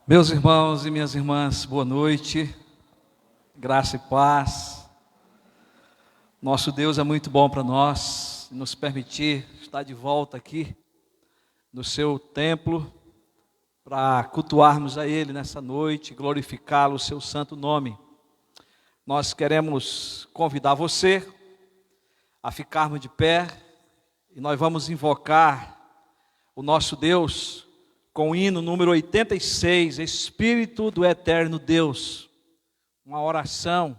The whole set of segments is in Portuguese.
Meus irmãos e minhas irmãs, boa noite, graça e paz. Nosso Deus é muito bom para nós, nos permitir estar de volta aqui no seu templo, para cultuarmos a Ele nessa noite, glorificá-lo, o seu santo nome. Nós queremos convidar você a ficarmos de pé e nós vamos invocar o nosso Deus com o hino número 86, Espírito do Eterno Deus, uma oração.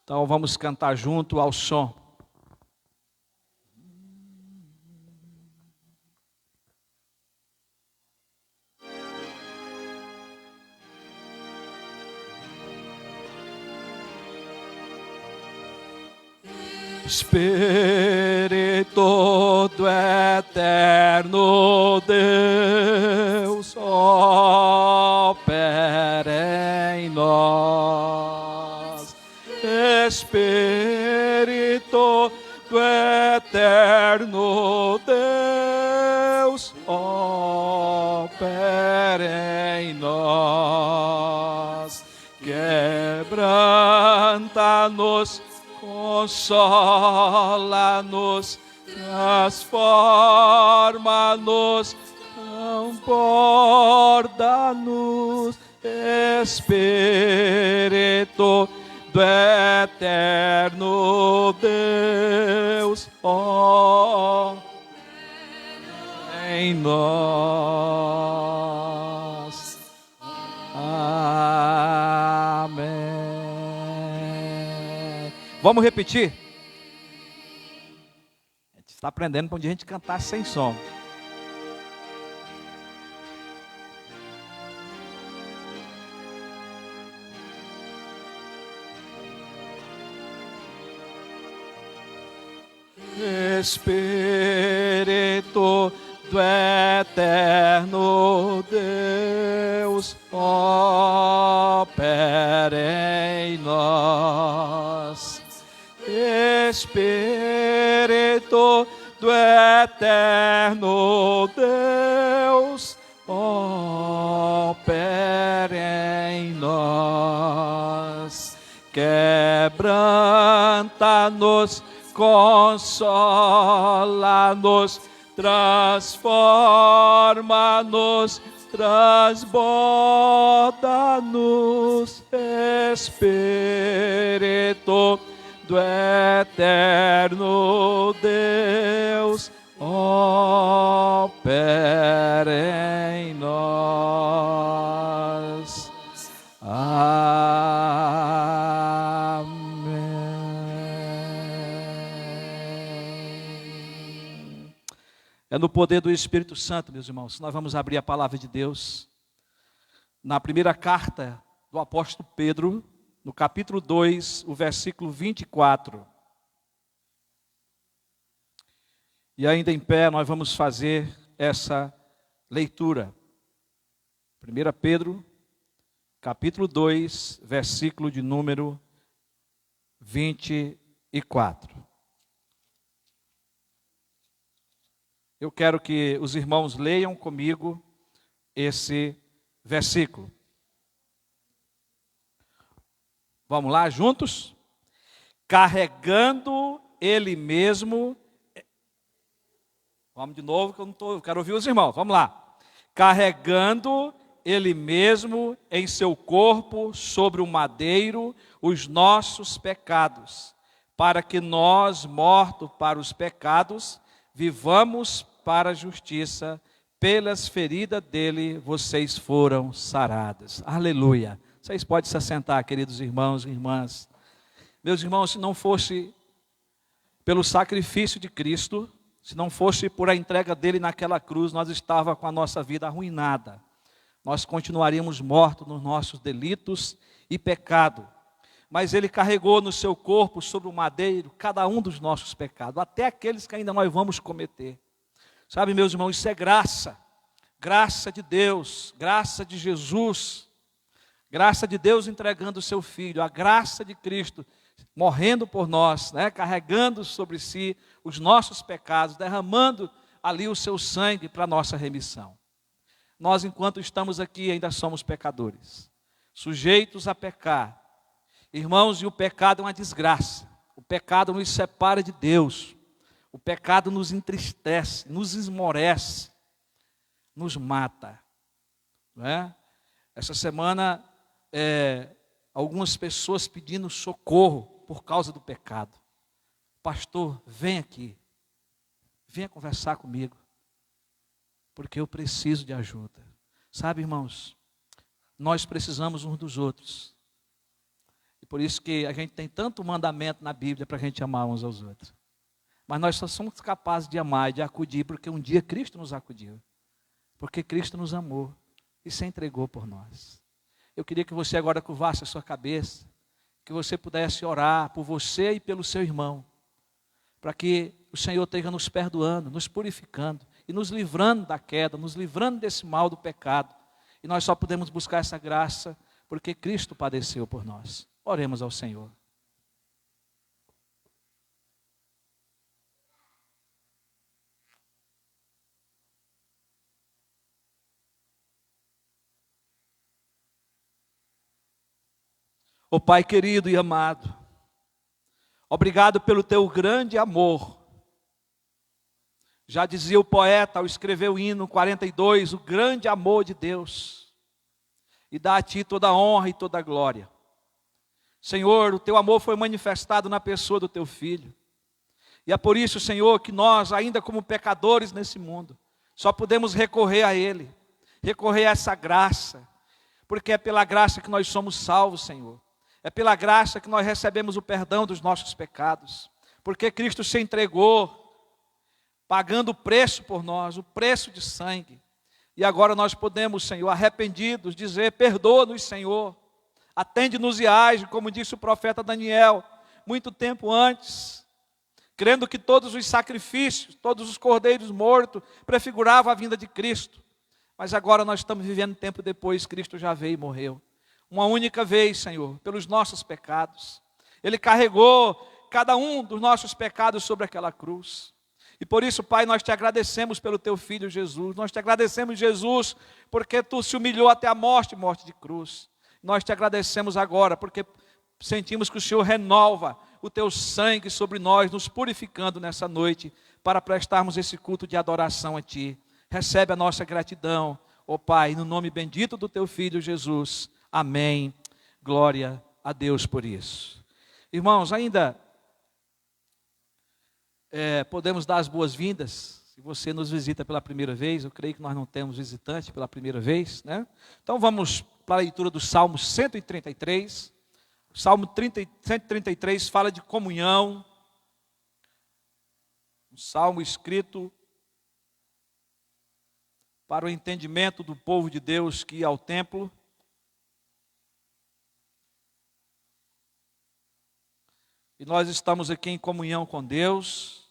Então vamos cantar junto ao som. Espírito do Eterno Deus, opera em nós. Espírito do Eterno Deus, opera em nós. Quebranta-nos, consola-nos, transforma-nos, transborda-nos, Espírito do Eterno Deus, em nós. Amém. Vamos repetir? A gente está aprendendo para onde a gente cantar sem som. Espírito do Eterno Deus, opera em nós. Espírito do Eterno Deus, opera em nós. Quebranta-nos, consola-nos, transforma-nos, transborda-nos, Espírito do Eterno Deus, opera em nós. É no poder do Espírito Santo, meus irmãos, nós vamos abrir a palavra de Deus na primeira carta do apóstolo Pedro, no capítulo 2, o versículo 24. E ainda em pé nós vamos fazer essa leitura. 1 Pedro, capítulo 2, versículo de número 24. Eu quero que os irmãos leiam comigo esse versículo. Vamos lá, juntos? Carregando Ele mesmo. Vamos de novo, que eu quero ouvir os irmãos. Vamos lá. Carregando Ele mesmo em seu corpo sobre o madeiro os nossos pecados, para que nós, mortos para os pecados, vivamos para a justiça. Pelas feridas dele vocês foram sarados. Aleluia. Vocês podem se assentar, queridos irmãos e irmãs. Meus irmãos, se não fosse pelo sacrifício de Cristo, se não fosse por a entrega dele naquela cruz, nós estávamos com a nossa vida arruinada. Nós continuaríamos mortos nos nossos delitos e pecado. Mas ele carregou no seu corpo, sobre o madeiro, cada um dos nossos pecados, até aqueles que ainda nós vamos cometer. Sabe, meus irmãos, isso é graça. Graça de Deus, graça de Jesus. Graça de Deus entregando o seu Filho, a graça de Cristo, morrendo por nós, carregando sobre si os nossos pecados, derramando ali o seu sangue para a nossa remissão. Nós, enquanto estamos aqui, ainda somos pecadores, sujeitos a pecar. Irmãos, e o pecado é uma desgraça. O pecado nos separa de Deus. O pecado nos entristece, nos esmorece, nos mata. Não é? Essa semana, algumas pessoas pedindo socorro por causa do pecado. Pastor, vem aqui. Venha conversar comigo. Porque eu preciso de ajuda. Sabe, irmãos, nós precisamos uns dos outros. E por isso que a gente tem tanto mandamento na Bíblia para a gente amar uns aos outros. Mas nós só somos capazes de amar e de acudir porque um dia Cristo nos acudiu. Porque Cristo nos amou e se entregou por nós. Eu queria que você agora curvasse a sua cabeça, que você pudesse orar por você e pelo seu irmão, para que o Senhor esteja nos perdoando, nos purificando e nos livrando da queda, nos livrando desse mal do pecado. E nós só podemos buscar essa graça porque Cristo padeceu por nós. Oremos ao Senhor. Ó Pai querido e amado, obrigado pelo teu grande amor. Já dizia o poeta ao escrever o hino 42, o grande amor de Deus. E dá a ti toda a honra e toda a glória. Senhor, o teu amor foi manifestado na pessoa do teu Filho. E é por isso, Senhor, que nós, ainda como pecadores nesse mundo, só podemos recorrer a Ele, recorrer a essa graça, porque é pela graça que nós somos salvos, Senhor. É pela graça que nós recebemos o perdão dos nossos pecados, porque Cristo se entregou, pagando o preço por nós, o preço de sangue. E agora nós podemos, Senhor, arrependidos, dizer, perdoa-nos, Senhor, atende-nos e age, como disse o profeta Daniel, muito tempo antes, crendo que todos os sacrifícios, todos os cordeiros mortos, prefiguravam a vinda de Cristo. Mas agora nós estamos vivendo tempo depois, Cristo já veio e morreu. Uma única vez, Senhor, pelos nossos pecados. Ele carregou cada um dos nossos pecados sobre aquela cruz. E por isso, Pai, nós te agradecemos pelo teu Filho Jesus. Nós te agradecemos, Jesus, porque tu se humilhou até a morte de cruz. Nós te agradecemos agora, porque sentimos que o Senhor renova o teu sangue sobre nós, nos purificando nessa noite, para prestarmos esse culto de adoração a ti. Recebe a nossa gratidão, ó Pai, no nome bendito do teu Filho Jesus. Amém. Glória a Deus por isso. Irmãos, ainda podemos dar as boas-vindas. Se você nos visita pela primeira vez, eu creio que nós não temos visitante pela primeira vez, né? Então vamos para a leitura do Salmo 133. O Salmo 133 fala de comunhão. Um salmo escrito para o entendimento do povo de Deus que ia ao templo. E nós estamos aqui em comunhão com Deus,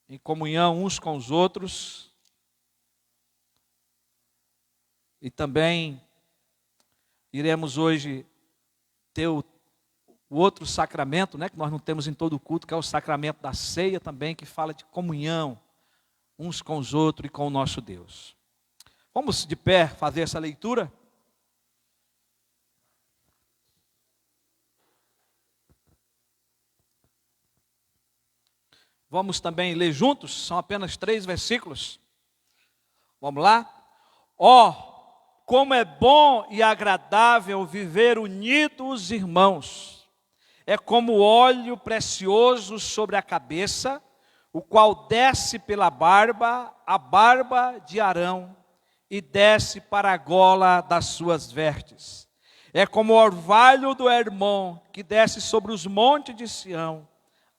em comunhão uns com os outros. E também iremos hoje ter o outro sacramento, né, que nós não temos em todo o culto, que é o sacramento da ceia também, que fala de comunhão uns com os outros e com o nosso Deus. Vamos de pé fazer essa leitura? Vamos também ler juntos, são apenas 3 versículos. Vamos lá? Ó, como é bom e agradável viver unidos, irmãos. É como óleo precioso sobre a cabeça, o qual desce pela barba, a barba de Arão, e desce para a gola das suas vestes. É como o orvalho do Hermon, que desce sobre os montes de Sião.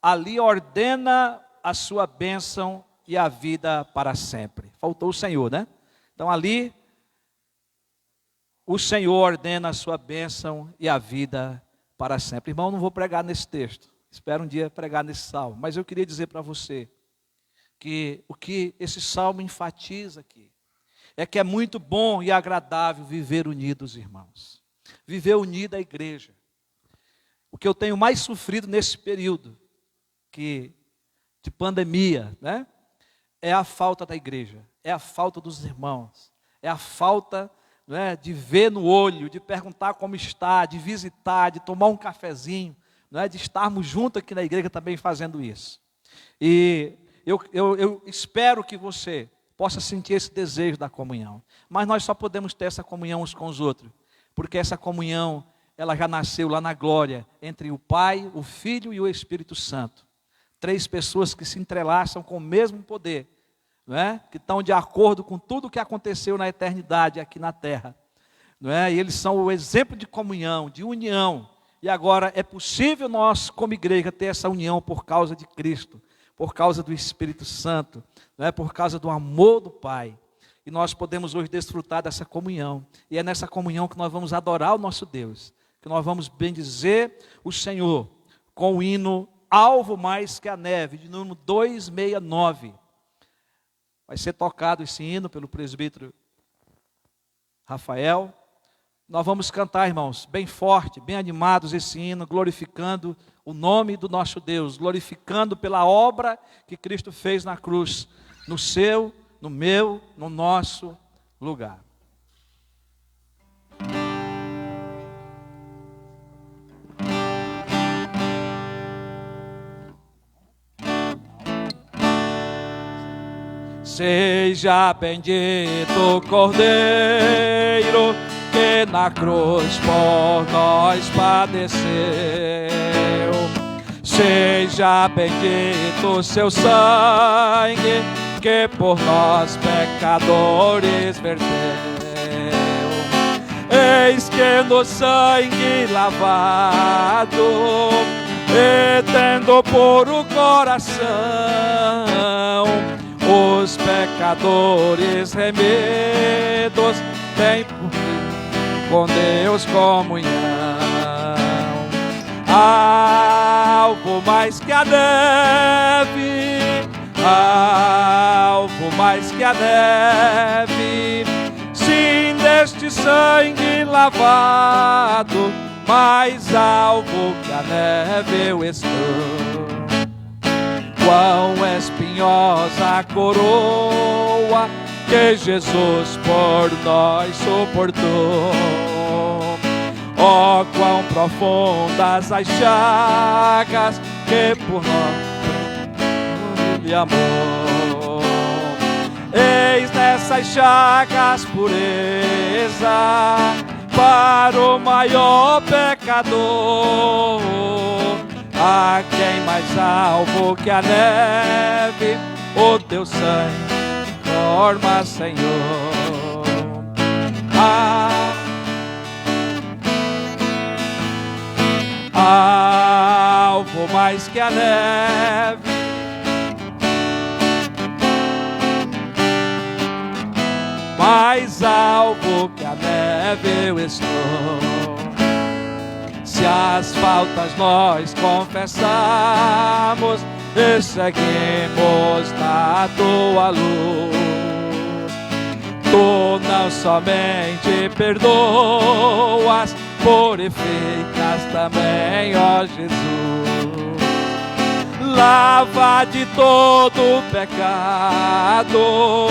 Ali ordena a sua bênção e a vida para sempre. Faltou o Senhor, né? Então ali, o Senhor ordena a sua bênção e a vida para sempre. Irmão, não vou pregar nesse texto. Espero um dia pregar nesse salmo. Mas eu queria dizer para você que o que esse salmo enfatiza aqui é que é muito bom e agradável viver unidos, irmãos. Viver unida a igreja. O que eu tenho mais sofrido nesse período de pandemia, né? É a falta da igreja, é a falta dos irmãos, é a falta, não é, de ver no olho, de perguntar como está, de visitar, de tomar um cafezinho, não é, de estarmos juntos aqui na igreja também fazendo isso. E eu espero que você possa sentir esse desejo da comunhão. Mas nós só podemos ter essa comunhão uns com os outros, porque essa comunhão, ela já nasceu lá na glória, entre o Pai, o Filho e o Espírito Santo. 3 pessoas que se entrelaçam com o mesmo poder, não é? Que estão de acordo com tudo o que aconteceu na eternidade aqui na terra. Não é? E eles são o exemplo de comunhão, de união. E agora é possível nós, como igreja, ter essa união por causa de Cristo, por causa do Espírito Santo, não é? Por causa do amor do Pai. E nós podemos hoje desfrutar dessa comunhão. E é nessa comunhão que nós vamos adorar o nosso Deus, que nós vamos bendizer o Senhor com o hino Alvo Mais Que a Neve, de número 269. Vai ser tocado esse hino pelo presbítero Rafael. Nós vamos cantar, irmãos, bem forte, bem animados esse hino, glorificando o nome do nosso Deus, glorificando pela obra que Cristo fez na cruz, no seu, no meu, no nosso lugar. Seja bendito o Cordeiro que na cruz por nós padeceu. Seja bendito o seu sangue que por nós pecadores verteu. Eis que no sangue lavado e tendo puro coração, os pecadores remidos têm com Deus comunhão. Alvo mais que a neve, alvo mais que a neve, sim, deste sangue lavado, mais alvo que a neve eu estou. Quão espinhosa a coroa que Jesus por nós suportou. Oh, quão profundas as chagas que por nós Ele amou. Eis nessas chagas pureza para o maior pecador. A quem mais alvo que a neve o teu sangue forma, Senhor. Alvo mais que a neve, mais alvo que a neve eu estou. Se as faltas nós confessamos e seguimos na tua luz, tu não somente perdoas, purificas também, ó Jesus. Lava de todo pecado,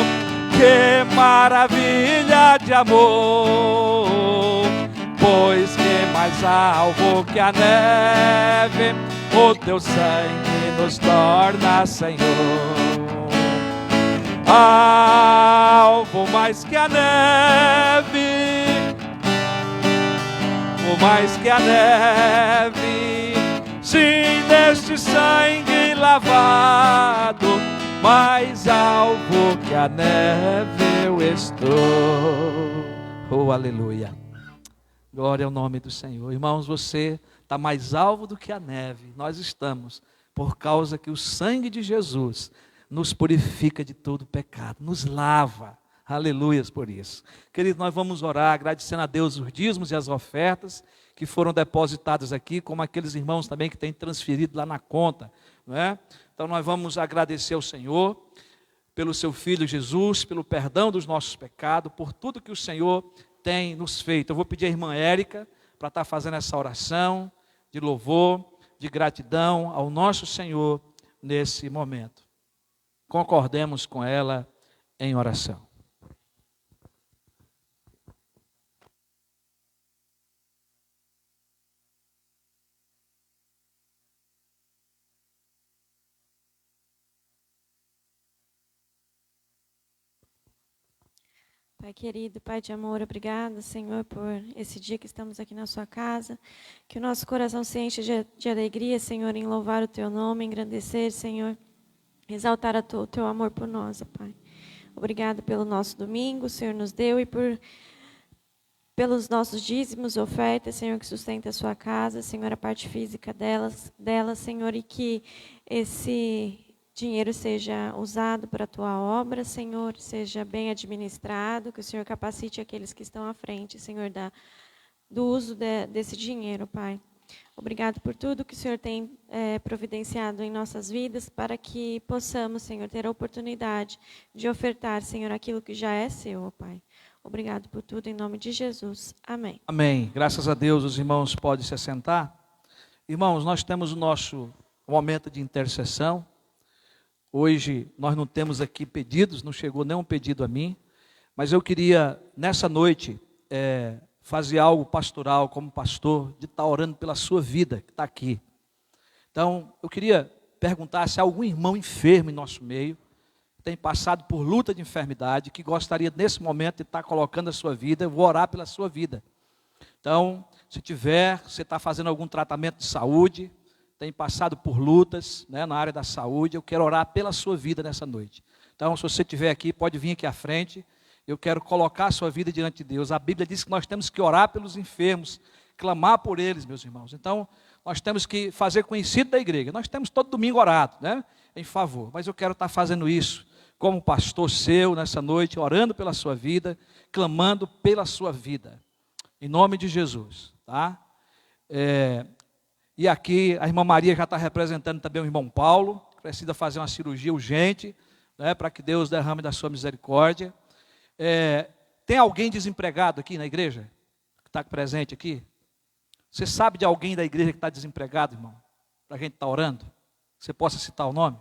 que maravilha de amor. Pois que mais alvo que a neve, o teu sangue nos torna, Senhor. Alvo mais que a neve, o mais que a neve, sim, deste sangue lavado, mais alvo que a neve eu estou. Oh, aleluia. Glória ao nome do Senhor. Irmãos, você está mais alvo do que a neve. Nós estamos, por causa que o sangue de Jesus nos purifica de todo pecado, nos lava. Aleluias por isso. Queridos, nós vamos orar agradecendo a Deus os dízimos e as ofertas que foram depositados aqui, como aqueles irmãos também que têm transferido lá na conta, não é? Então nós vamos agradecer ao Senhor pelo seu Filho Jesus, pelo perdão dos nossos pecados, por tudo que o Senhor tem nos feito. Eu vou pedir à irmã Érica para estar fazendo essa oração de louvor, de gratidão ao nosso Senhor nesse momento. Concordemos com ela em oração. Pai querido, Pai de amor, obrigada, Senhor, por esse dia que estamos aqui na sua casa. Que o nosso coração se enche de alegria, Senhor, em louvar o teu nome, engrandecer, Senhor, exaltar o teu amor por nós, ó Pai. Obrigado pelo nosso domingo, o Senhor nos deu, e pelos nossos dízimos, ofertas, Senhor, que sustenta a sua casa, Senhor, a parte física delas, Senhor, e que esse dinheiro seja usado para a tua obra, Senhor, seja bem administrado, que o Senhor capacite aqueles que estão à frente, Senhor, do uso desse dinheiro, Pai. Obrigado por tudo que o Senhor tem providenciado em nossas vidas, para que possamos, Senhor, ter a oportunidade de ofertar, Senhor, aquilo que já é seu, ó Pai. Obrigado por tudo, em nome de Jesus. Amém. Amém. Graças a Deus, os irmãos podem se assentar. Irmãos, nós temos o nosso momento de intercessão. Hoje nós não temos aqui pedidos, não chegou nenhum pedido a mim, mas eu queria, nessa noite, fazer algo pastoral, como pastor, de estar orando pela sua vida, que está aqui. Então, eu queria perguntar se há algum irmão enfermo em nosso meio, que tem passado por luta de enfermidade, que gostaria nesse momento de estar colocando a sua vida. Eu vou orar pela sua vida. Então, se tiver, você está fazendo algum tratamento de saúde, tem passado por lutas, né, na área da saúde, eu quero orar pela sua vida nessa noite. Então, se você estiver aqui, pode vir aqui à frente. Eu quero colocar a sua vida diante de Deus. A Bíblia diz que nós temos que orar pelos enfermos, clamar por eles, meus irmãos. Então, nós temos que fazer conhecido da igreja. Nós temos todo domingo orado, né, em favor. Mas eu quero estar fazendo isso como pastor seu nessa noite, orando pela sua vida, clamando pela sua vida. Em nome de Jesus, tá? E aqui a irmã Maria já está representando também o irmão Paulo, que precisa fazer uma cirurgia urgente, né, para que Deus derrame da sua misericórdia. Tem alguém desempregado aqui na igreja? Que está presente aqui? Você sabe de alguém da igreja que está desempregado, irmão? Para a gente estar orando? Você possa citar o nome?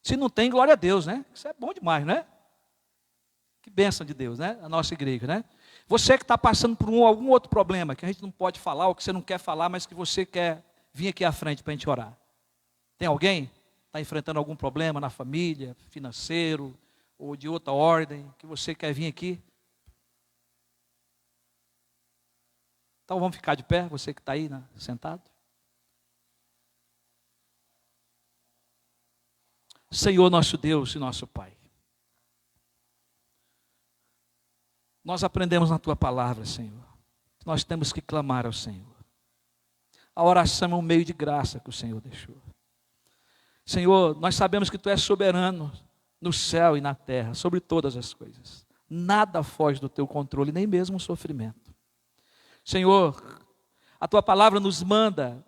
Se não tem, glória a Deus, né? Isso é bom demais, né? Que bênção de Deus, né? A nossa igreja, né? Você que está passando por algum outro problema, que a gente não pode falar, ou que você não quer falar, mas que você quer vir aqui à frente para a gente orar. Tem alguém? Está enfrentando algum problema na família, financeiro, ou de outra ordem, que você quer vir aqui? Então vamos ficar de pé, você que está aí, né, sentado. Senhor nosso Deus e nosso Pai, nós aprendemos na Tua palavra, Senhor, que nós temos que clamar ao Senhor. A oração é um meio de graça que o Senhor deixou. Senhor, nós sabemos que Tu és soberano no céu e na terra, sobre todas as coisas. Nada foge do Teu controle, nem mesmo o sofrimento. Senhor, a Tua palavra nos manda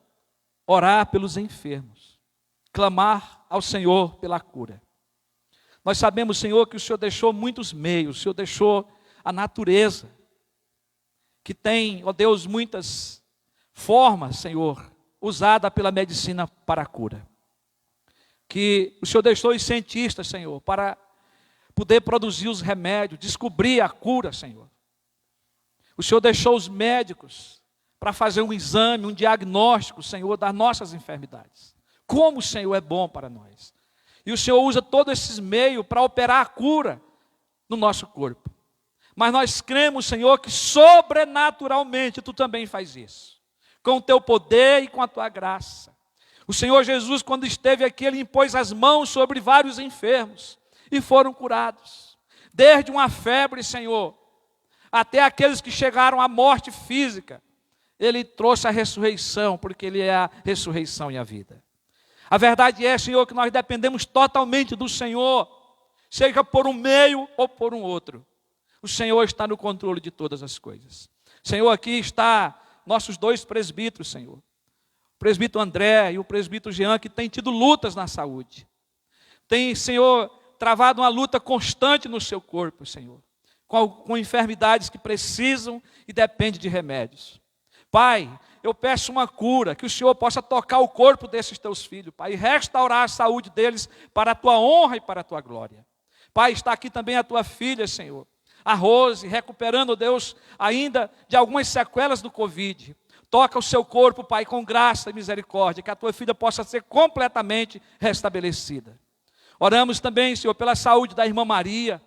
orar pelos enfermos, clamar ao Senhor pela cura. Nós sabemos, Senhor, que o Senhor deixou muitos meios, o Senhor deixou a natureza, que tem, ó Deus, muitas formas, Senhor, usada pela medicina para a cura. Que o Senhor deixou os cientistas, Senhor, para poder produzir os remédios, descobrir a cura, Senhor. O Senhor deixou os médicos para fazer um exame, um diagnóstico, Senhor, das nossas enfermidades. Como o Senhor é bom para nós. E o Senhor usa todos esses meios para operar a cura no nosso corpo. Mas nós cremos, Senhor, que sobrenaturalmente Tu também faz isso. Com o Teu poder e com a Tua graça. O Senhor Jesus, quando esteve aqui, Ele impôs as mãos sobre vários enfermos e foram curados. Desde uma febre, Senhor, até aqueles que chegaram à morte física, Ele trouxe a ressurreição, porque Ele é a ressurreição e a vida. A verdade é, Senhor, que nós dependemos totalmente do Senhor, seja por um meio ou por um outro. O Senhor está no controle de todas as coisas. Senhor, aqui está nossos dois presbíteros, Senhor. O presbítero André e o presbítero Jean, que têm tido lutas na saúde. Tem, Senhor, travado uma luta constante no seu corpo, Senhor. Com enfermidades que precisam e dependem de remédios. Pai, eu peço uma cura, que o Senhor possa tocar o corpo desses Teus filhos, Pai, e restaurar a saúde deles para a Tua honra e para a Tua glória. Pai, está aqui também a Tua filha, Senhor, a Rose, recuperando, Deus, ainda de algumas sequelas do Covid. Toca o seu corpo, Pai, com graça e misericórdia, que a Tua filha possa ser completamente restabelecida. Oramos também, Senhor, pela saúde da irmã Maria,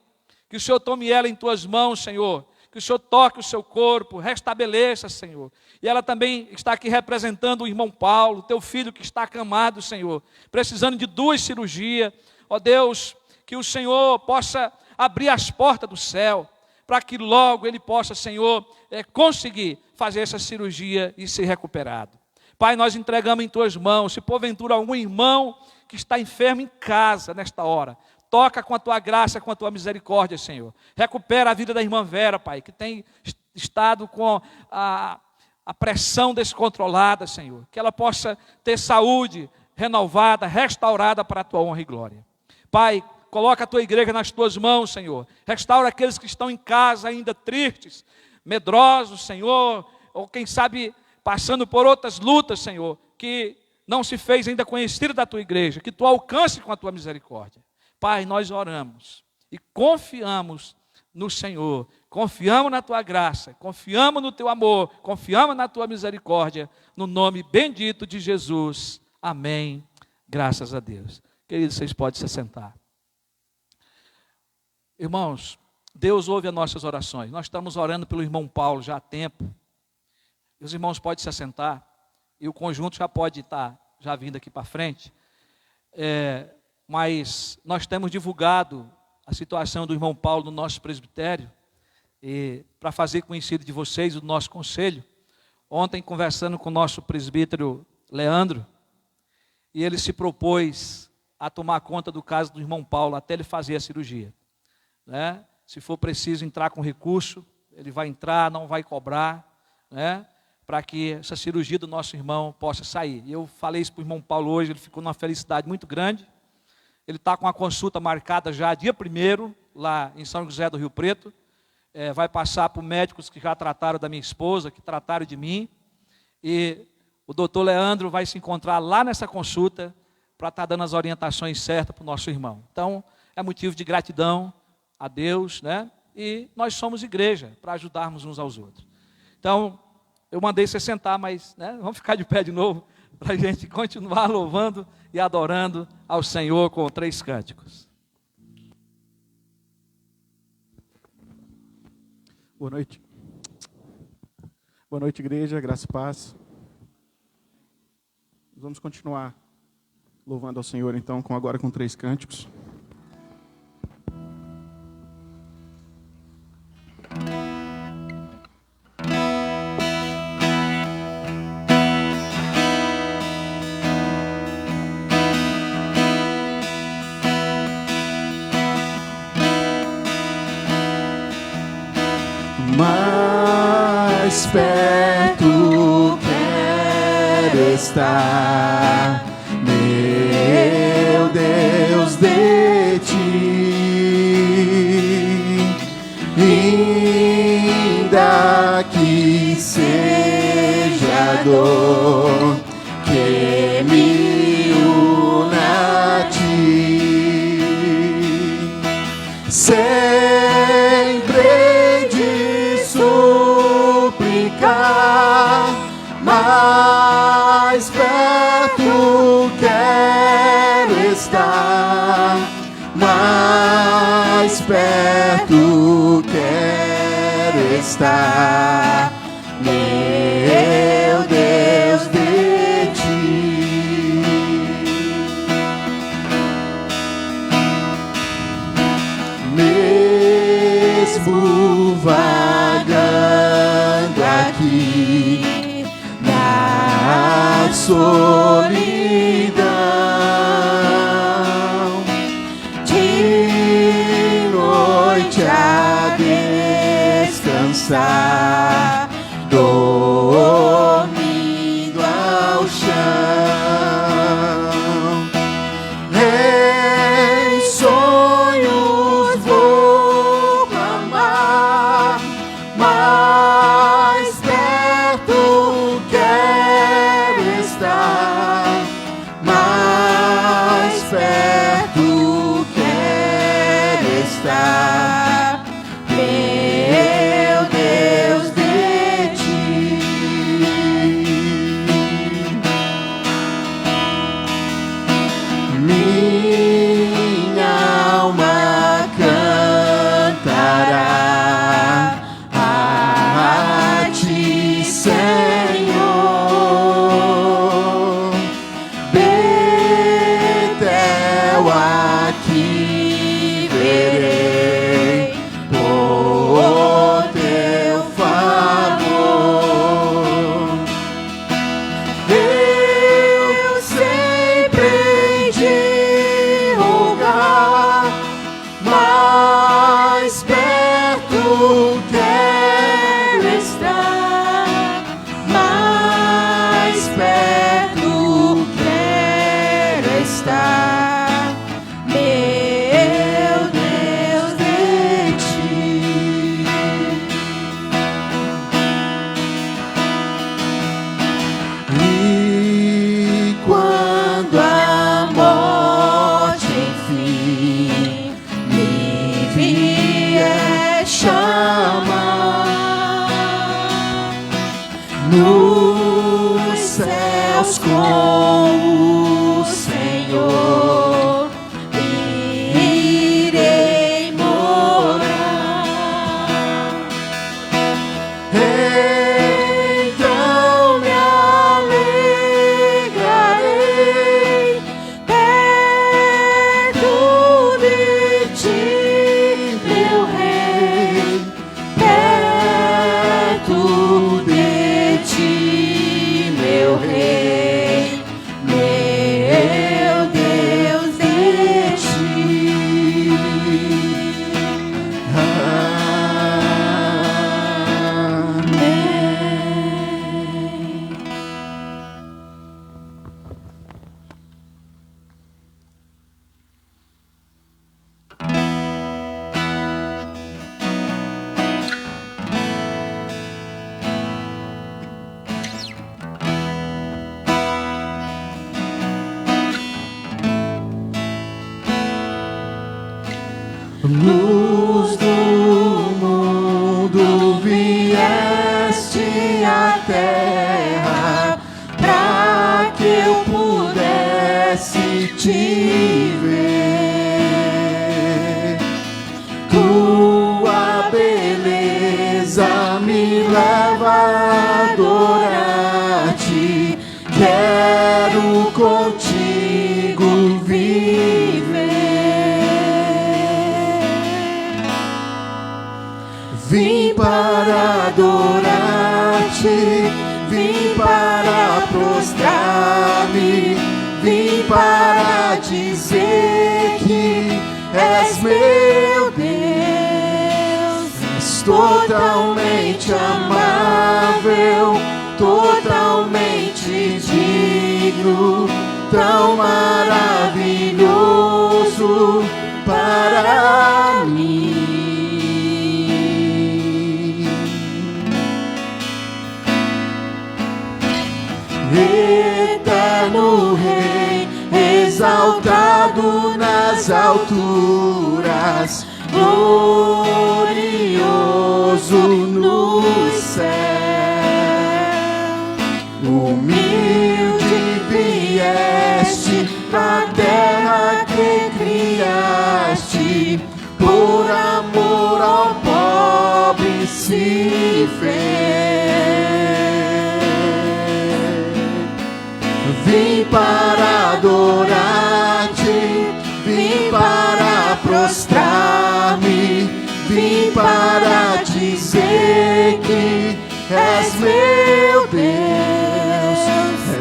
Que o Senhor tome ela em tuas mãos, Senhor. Que o Senhor toque o seu corpo, restabeleça, Senhor. E ela também está aqui representando o irmão Paulo, teu filho que está acamado, Senhor, precisando de 2 cirurgias. Ó Deus, que o Senhor possa abrir as portas do céu, para que logo ele possa, Senhor, conseguir fazer essa cirurgia e ser recuperado. Pai, nós entregamos em tuas mãos, se porventura algum irmão que está enfermo em casa nesta hora, toca com a tua graça, com a tua misericórdia, Senhor. Recupera a vida da irmã Vera, Pai, que tem estado com a pressão descontrolada, Senhor. Que ela possa ter saúde renovada, restaurada para a tua honra e glória. Pai, coloca a tua igreja nas tuas mãos, Senhor. Restaura aqueles que estão em casa ainda tristes, medrosos, Senhor, ou quem sabe passando por outras lutas, Senhor, que não se fez ainda conhecido da tua igreja, que tu alcance com a tua misericórdia. Pai, nós oramos e confiamos no Senhor, confiamos na tua graça, confiamos no teu amor, confiamos na tua misericórdia, no nome bendito de Jesus. Amém. Graças a Deus. Queridos, vocês podem se assentar. Irmãos, Deus ouve as nossas orações. Nós estamos orando pelo irmão Paulo já há tempo. Os irmãos podem se assentar e o conjunto já pode estar já vindo aqui para frente. Mas nós temos divulgado a situação do irmão Paulo no nosso presbitério, e para fazer conhecido de vocês o nosso conselho. Ontem, conversando com o nosso presbítero Leandro, e ele se propôs a tomar conta do caso do irmão Paulo até ele fazer a cirurgia, né? Se for preciso entrar com recurso, ele vai entrar, não vai cobrar, né? Para que essa cirurgia do nosso irmão possa sair. E eu falei isso para o irmão Paulo hoje, ele ficou numa felicidade muito grande. Ele está com a consulta marcada já dia 1º, lá em São José do Rio Preto. Vai passar por médicos que já trataram da minha esposa, que trataram de mim. E o doutor Leandro vai se encontrar lá nessa consulta para estar dando as orientações certas para o nosso irmão. Então, é motivo de gratidão a Deus, né? E nós somos igreja para ajudarmos uns aos outros. Então, eu mandei você sentar, mas vamos ficar de pé de novo para a gente continuar louvando e adorando ao Senhor com 3 cânticos. Boa noite. Boa noite, igreja, graça e paz. Vamos continuar louvando ao Senhor, então, agora com 3 cânticos. Mais perto quero estar, meu Deus, de ti, ainda que seja dor que me una a ti, sempre de suplicar, mais perto quero estar, mais perto quero estar, meu Deus, de ti. Mesmo vagando aqui na solidão, de noite a descansar, dormindo ao chão, em sonhos vou clamar, mais perto quero estar, mais perto quero estar, meu Deus, de ti. Minha alma canta mais perto quero estar, mais perto quero estar, meu Deus, de ti. E quando a morte enfim me vier chamar, nos céus com o Senhor irei morar. Então me alegrarei perto de ti, meu Rei, perto de ti, meu Rei, meu Deus, de ti. Amém. Luz do mundo, vieste à terra para que eu pudesse te ver. Tua beleza me leva a adorar-te. Quero contigo viver. Vim para adorar-te, vim para prostrar-me, vim para dizer que és meu Deus. És totalmente amável, totalmente digno, tão maravilhoso para mim. Eterno Rei, exaltado nas alturas, glorioso no céu. Humilde vieste na terra que criaste, por amor ao pobre se fez. Vim para adorar-te, vim para prostrar-me, vim para dizer que és meu Deus.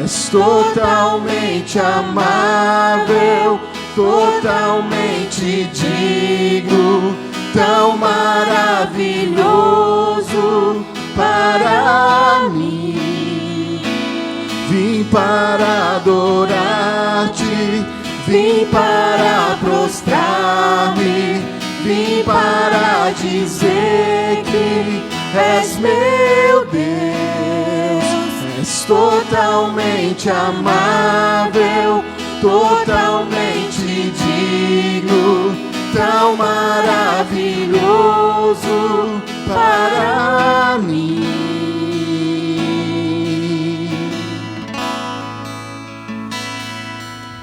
És totalmente amável, totalmente digno, tão maravilhoso para mim. Vim para adorar-te, vim para prostrar-me, vim para dizer que és meu Deus. És totalmente amável, totalmente digno, tão maravilhoso para mim.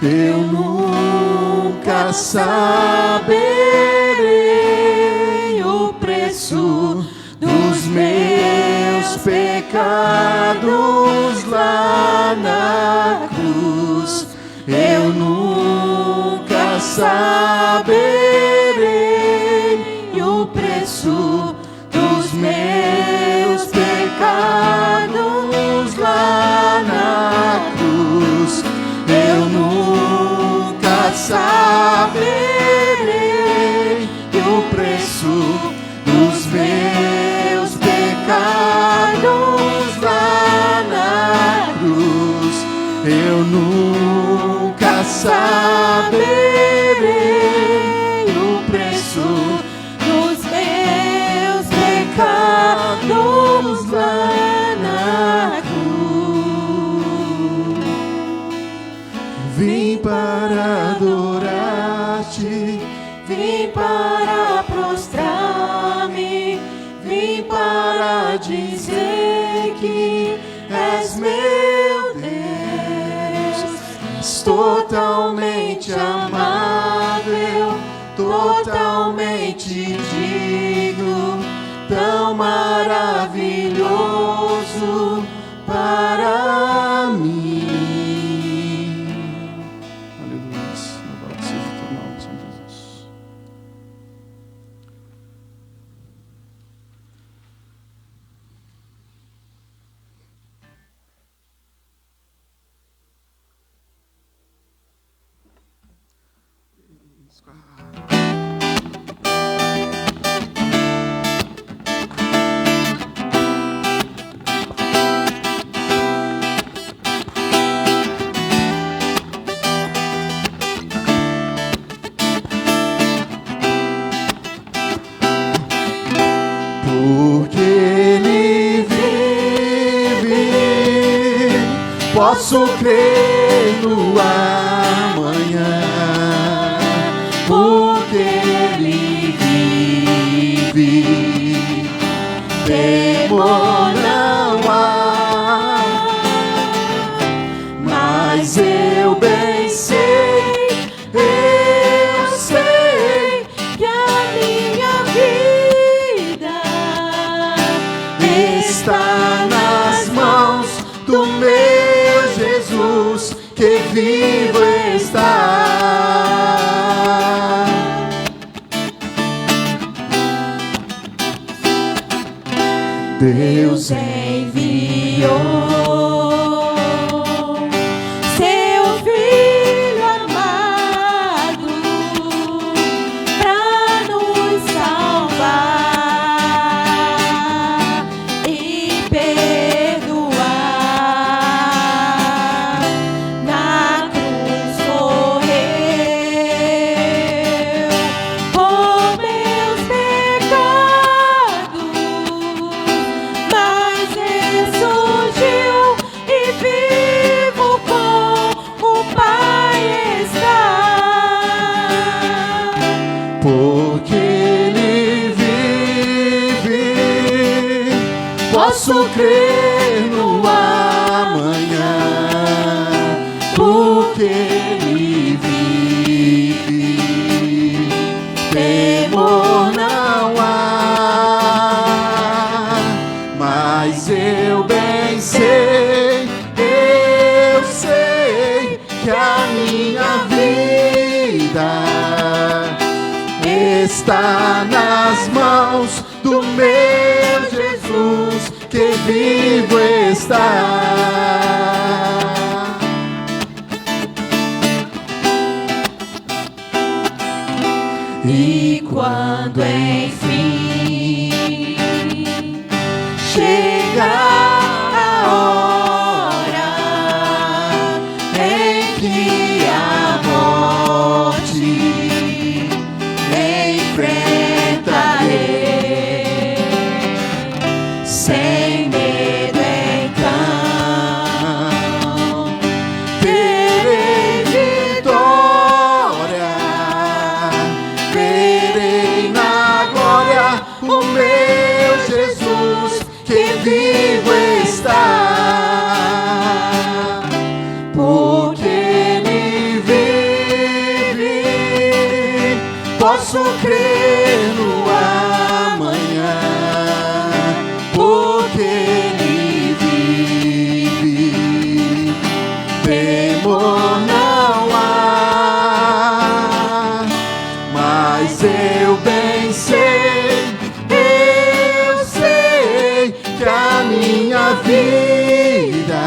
Eu nunca saberei o preço dos meus pecados lá na cruz. Eu nunca saberei o preço dos meus pecados lá na cruz. Eu nunca saberei o preço preço dos meus pecados lá na cruz. Vim para adorar-te, vim para prostrar-me, vim para dizer que és meu Deus. És totalmente amável, totalmente digno, tão maravilhoso para mim. Aleluia. Louvado seja o teu nome, Senhor Jesus. Porque Ele vive, posso crer no amanhã. Porque Ele vive, temor não há. Mas eu bem sei, eu sei que a minha vida está nas mãos do meu Jesus, que vivo está. Deus enviou seu Filho amado pra nos salvar e perdoar. Na cruz morreu por meus pecados, mas ressurgiu e vivo com o Pai está. Porque Ele vive, posso crer no amanhã. Porque Ele vive, temor não há. Mas eu bem sei, eu sei que a minha vida está nas mãos do meu Jesus, que vivo está. E quando enfim chegar a hora em que a morte enfrentarei, sem medo então terei vitória, verei na glória o meu Jesus, que vivo está. Porque Ele vive, posso crer no amanhã. Porque Ele vive, temor não há. Mas eu bem sei, eu sei que a minha vida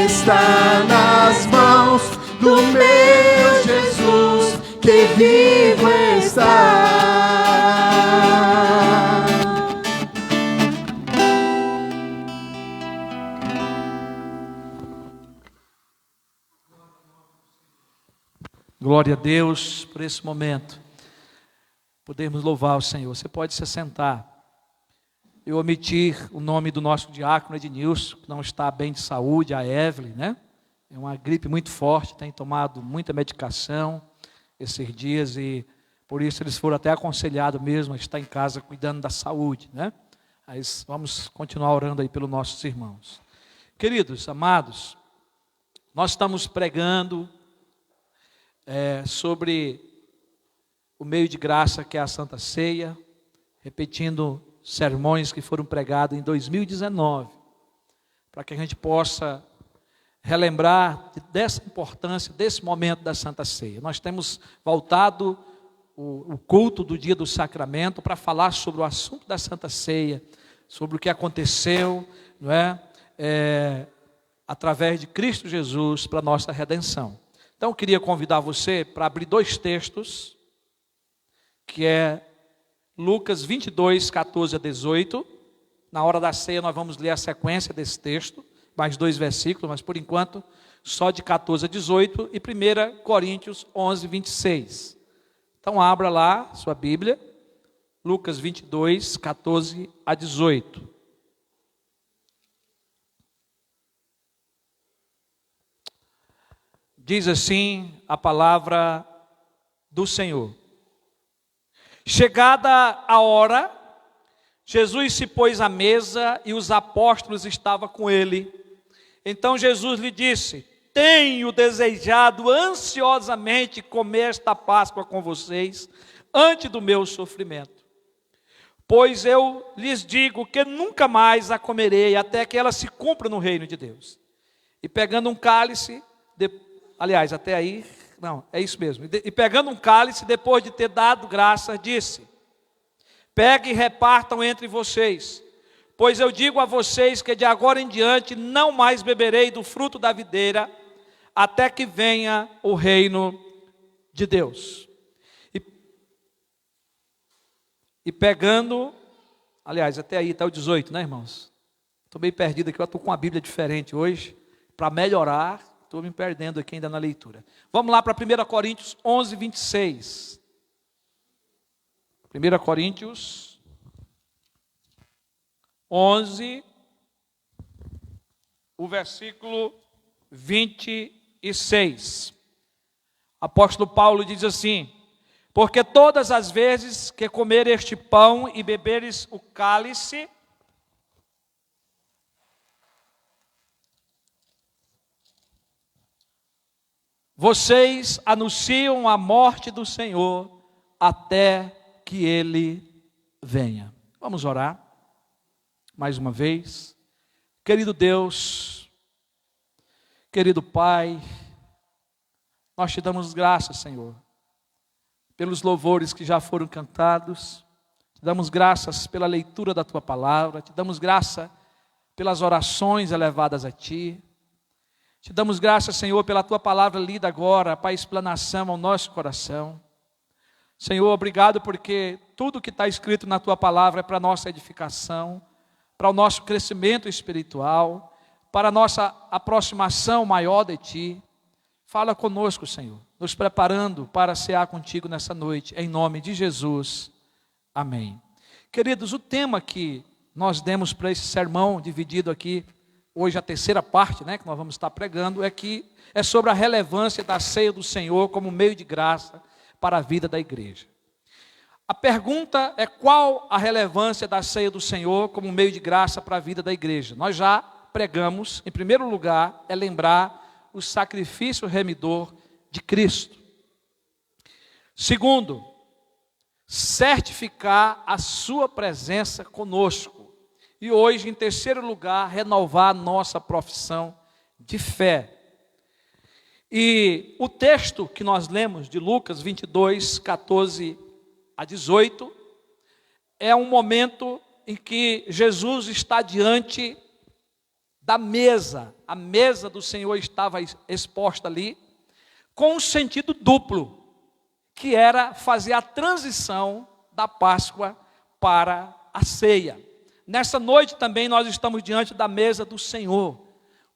está nas mãos do meu Jesus, que vivo está. Glória Glória a Deus por esse momento. Podemos louvar o Senhor. Você pode se sentar. Eu omiti o nome do nosso diácono Ednilson, que não está bem de saúde, a Evelyn, né? É uma gripe muito forte, tem tomado muita medicação esses dias e por isso eles foram até aconselhados mesmo a estar em casa cuidando da saúde, né? Mas vamos continuar orando aí pelos nossos irmãos. Queridos, amados, nós estamos pregando sobre o meio de graça que é a Santa Ceia, repetindo sermões que foram pregados em 2019, para que a gente possa relembrar dessa importância, desse momento da Santa Ceia. Nós temos voltado o culto do dia do sacramento para falar sobre o assunto da Santa Ceia, sobre o que aconteceu, não é? Através de Cristo Jesus para a nossa redenção. Então eu queria convidar você para abrir 2 textos, que é Lucas 22, 14 a 18. Na hora da ceia nós vamos ler a sequência desse texto, mais 2 versículos, mas por enquanto só de 14 a 18, e 1 Coríntios 11, 26. Então abra lá sua Bíblia, Lucas 22, 14 a 18. Diz assim a palavra do Senhor. Chegada a hora, Jesus se pôs à mesa e os apóstolos estavam com ele. Então Jesus lhe disse: tenho desejado ansiosamente comer esta Páscoa com vocês, antes do meu sofrimento. Pois eu lhes digo que nunca mais a comerei, até que ela se cumpra no reino de Deus. E pegando um cálice, até aí... Não, é isso mesmo. E pegando um cálice, depois de ter dado graças, disse: pegue e repartam entre vocês, pois eu digo a vocês que de agora em diante não mais beberei do fruto da videira, até que venha o reino de Deus. E pegando, até aí está o 18, né, irmãos? Estou meio perdido aqui, eu estou com uma Bíblia diferente hoje, para melhorar. Estou me perdendo aqui ainda na leitura. Vamos lá para 1 Coríntios 11, 26. 1 Coríntios 11, o versículo 26. Apóstolo Paulo diz assim: porque todas as vezes que comer este pão e beberes o cálice, vocês anunciam a morte do Senhor até que Ele venha. Vamos orar mais uma vez. Querido Deus, querido Pai, nós te damos graças, Senhor, pelos louvores que já foram cantados. Te damos graças pela leitura da Tua palavra. Te damos graça pelas orações elevadas a Ti. Te damos graças, Senhor, pela Tua palavra lida agora, para explanação ao nosso coração. Senhor, obrigado porque tudo que está escrito na Tua palavra é para a nossa edificação, para o nosso crescimento espiritual, para a nossa aproximação maior de Ti. Fala conosco, Senhor, nos preparando para cear contigo nessa noite, em nome de Jesus. Amém. Queridos, o tema que nós demos para esse sermão dividido aqui, hoje a terceira parte, né, que nós vamos estar pregando, é sobre a relevância da ceia do Senhor como meio de graça para a vida da igreja. A pergunta é: qual a relevância da ceia do Senhor como meio de graça para a vida da igreja? Nós já pregamos, em primeiro lugar, é lembrar o sacrifício remidor de Cristo. Segundo, certificar a sua presença conosco. E hoje, em terceiro lugar, renovar a nossa profissão de fé. E o texto que nós lemos de Lucas 22, 14 a 18, é um momento em que Jesus está diante da mesa. A mesa do Senhor estava exposta ali, com um sentido duplo, que era fazer a transição da Páscoa para a ceia. Nessa noite também nós estamos diante da mesa do Senhor,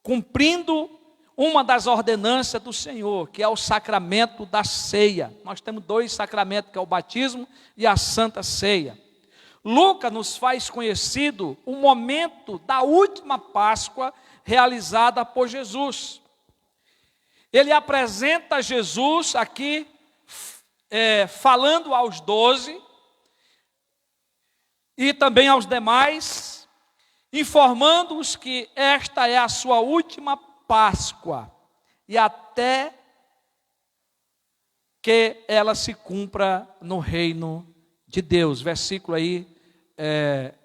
cumprindo uma das ordenanças do Senhor, que é o sacramento da ceia. Nós temos 2 sacramentos, que é o batismo e a Santa Ceia. Lucas nos faz conhecido o momento da última Páscoa realizada por Jesus. Ele apresenta Jesus aqui, falando aos 12 e também aos demais, informando-os que esta é a sua última Páscoa, e até que ela se cumpra no reino de Deus. Versículo aí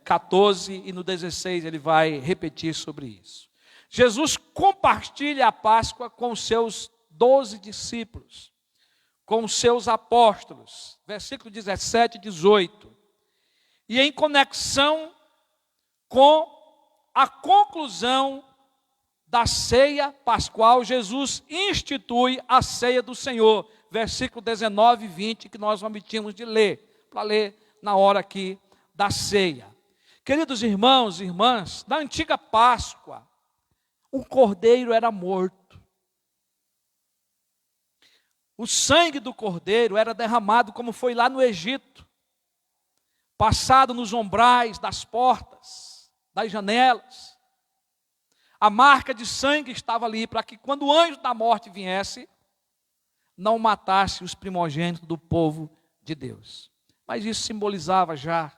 14 e no 16 ele vai repetir sobre isso. Jesus compartilha a Páscoa com os seus 12 discípulos, com os seus apóstolos. Versículo 17 e 18. E em conexão com a conclusão da ceia pascual, Jesus institui a ceia do Senhor. Versículo 19 e 20, que nós omitimos de ler, para ler na hora aqui da ceia. Queridos irmãos e irmãs, na antiga Páscoa, o cordeiro era morto. O sangue do cordeiro era derramado como foi lá no Egito, passado nos umbrais das portas, das janelas. A marca de sangue estava ali para que quando o anjo da morte viesse, não matasse os primogênitos do povo de Deus. Mas isso simbolizava já,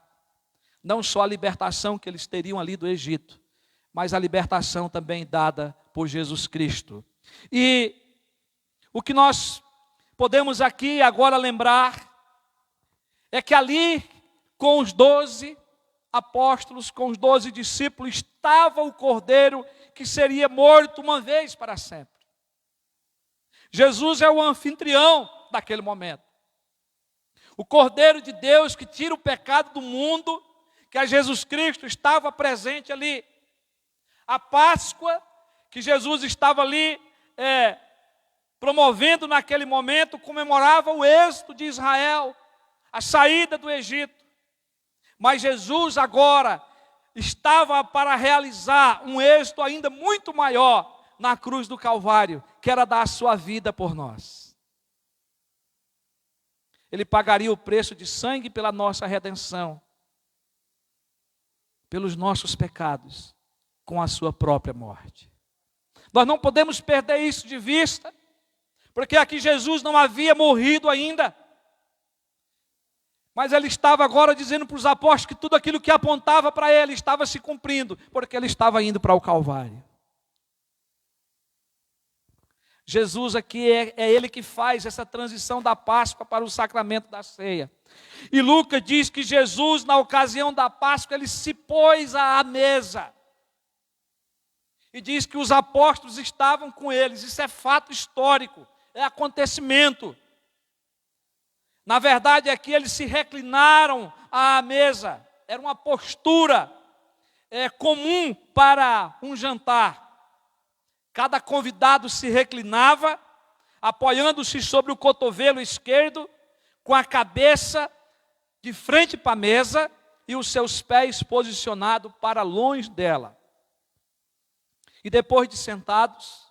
não só a libertação que eles teriam ali do Egito, mas a libertação também dada por Jesus Cristo. E o que nós podemos aqui agora lembrar é que ali, com os 12 apóstolos, com os 12 discípulos, estava o cordeiro que seria morto uma vez para sempre. Jesus é o anfitrião daquele momento. O Cordeiro de Deus que tira o pecado do mundo, que é Jesus Cristo, estava presente ali. A Páscoa que Jesus estava ali promovendo naquele momento, comemorava o êxito de Israel, a saída do Egito. Mas Jesus agora estava para realizar um êxito ainda muito maior na cruz do Calvário, que era dar a sua vida por nós. Ele pagaria o preço de sangue pela nossa redenção, pelos nossos pecados, com a sua própria morte. Nós não podemos perder isso de vista, porque aqui Jesus não havia morrido ainda, mas ele estava agora dizendo para os apóstolos que tudo aquilo que apontava para ele estava se cumprindo, porque ele estava indo para o Calvário. Jesus aqui é ele que faz essa transição da Páscoa para o sacramento da ceia. E Lucas diz que Jesus, na ocasião da Páscoa, ele se pôs à mesa. E diz que os apóstolos estavam com eles. Isso é fato histórico, é acontecimento. Na verdade, aqui eles se reclinaram à mesa. Era uma postura comum para um jantar. Cada convidado se reclinava, apoiando-se sobre o cotovelo esquerdo, com a cabeça de frente para a mesa e os seus pés posicionados para longe dela. E depois de sentados,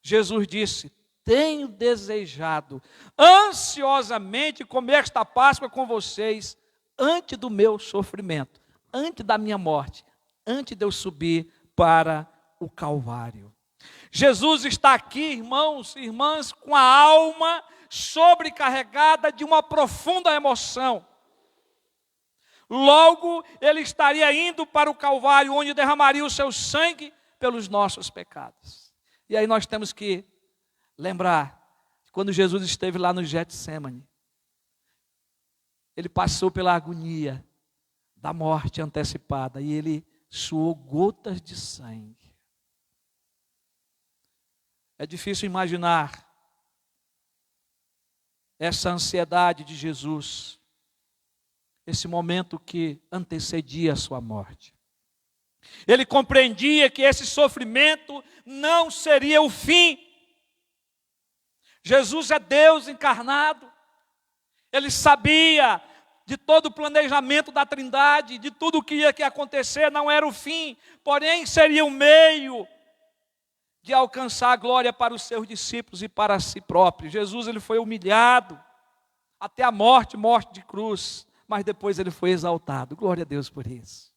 Jesus disse: tenho desejado ansiosamente comer esta Páscoa com vocês antes do meu sofrimento, antes da minha morte, antes de eu subir para o Calvário. Jesus está aqui, irmãos e irmãs, com a alma sobrecarregada de uma profunda emoção. Logo, ele estaria indo para o Calvário, onde derramaria o seu sangue pelos nossos pecados. E aí nós temos que lembrar, quando Jesus esteve lá no Getsêmani, ele passou pela agonia da morte antecipada e ele suou gotas de sangue. É difícil imaginar essa ansiedade de Jesus, esse momento que antecedia a sua morte. Ele compreendia que esse sofrimento não seria o fim. Jesus é Deus encarnado. Ele sabia de todo o planejamento da Trindade, de tudo o que ia acontecer, não era o fim, porém seria o meio de alcançar a glória para os seus discípulos e para si próprio. Jesus, ele foi humilhado até a morte de cruz, mas depois ele foi exaltado. Glória a Deus por isso.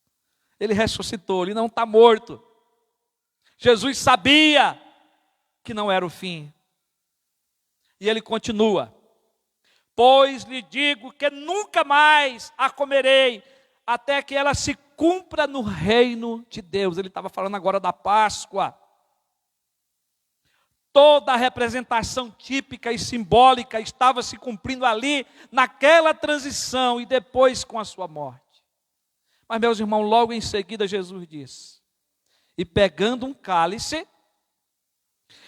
Ele ressuscitou, ele não está morto. Jesus sabia que não era o fim. E ele continua: pois lhe digo que nunca mais a comerei, até que ela se cumpra no reino de Deus. Ele estava falando agora da Páscoa. Toda a representação típica e simbólica estava se cumprindo ali, naquela transição e depois com a sua morte. Mas, meus irmãos, logo em seguida Jesus disse: e pegando um cálice,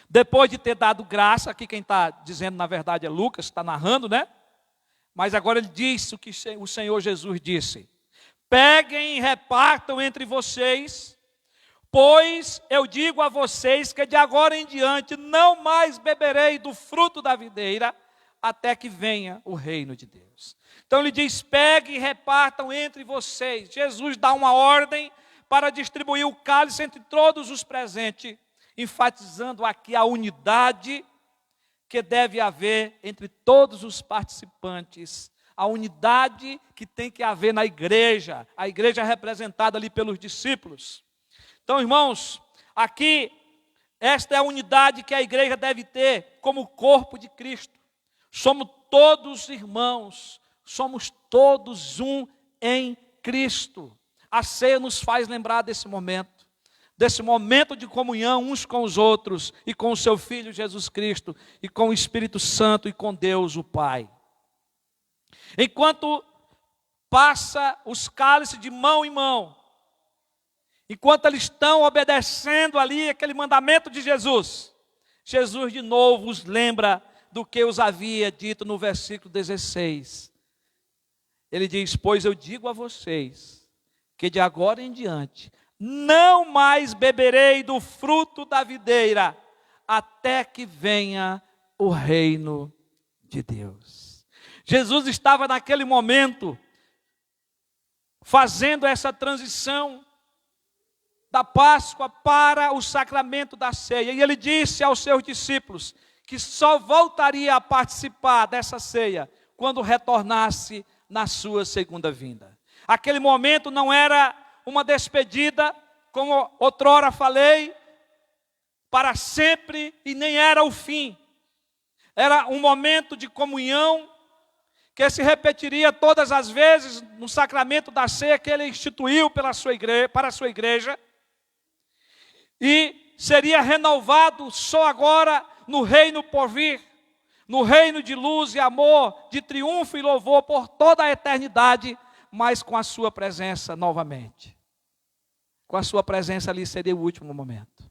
depois de ter dado graça, aqui quem está dizendo na verdade é Lucas, está narrando, né? Mas agora ele disse o que o Senhor Jesus disse: peguem e repartam entre vocês, pois eu digo a vocês que de agora em diante não mais beberei do fruto da videira, até que venha o reino de Deus. Então ele diz: peguem e repartam entre vocês. Jesus dá uma ordem para distribuir o cálice entre todos os presentes, enfatizando aqui a unidade que deve haver entre todos os participantes, a unidade que tem que haver na igreja, a igreja representada ali pelos discípulos. Então, irmãos, aqui, esta é a unidade que a igreja deve ter como corpo de Cristo. Somos todos irmãos, somos todos um em Cristo. A ceia nos faz lembrar desse momento de comunhão uns com os outros, e com o seu Filho Jesus Cristo, e com o Espírito Santo, e com Deus o Pai. Enquanto passa os cálices de mão em mão, enquanto eles estão obedecendo ali aquele mandamento de Jesus, Jesus de novo os lembra do que os havia dito no versículo 16. Ele diz: pois eu digo a vocês, que de agora em diante, não mais beberei do fruto da videira, até que venha o reino de Deus. Jesus estava naquele momento, fazendo essa transição da Páscoa para o sacramento da ceia. E ele disse aos seus discípulos que só voltaria a participar dessa ceia quando retornasse na sua segunda vinda. Aquele momento não era uma despedida, como outrora falei, para sempre, e nem era o fim. Era um momento de comunhão que se repetiria todas as vezes no sacramento da ceia que ele instituiu para a sua igreja, e seria renovado só agora no reino por vir, no reino de luz e amor, de triunfo e louvor por toda a eternidade, mas com a sua presença novamente. Com a sua presença ali seria o último momento.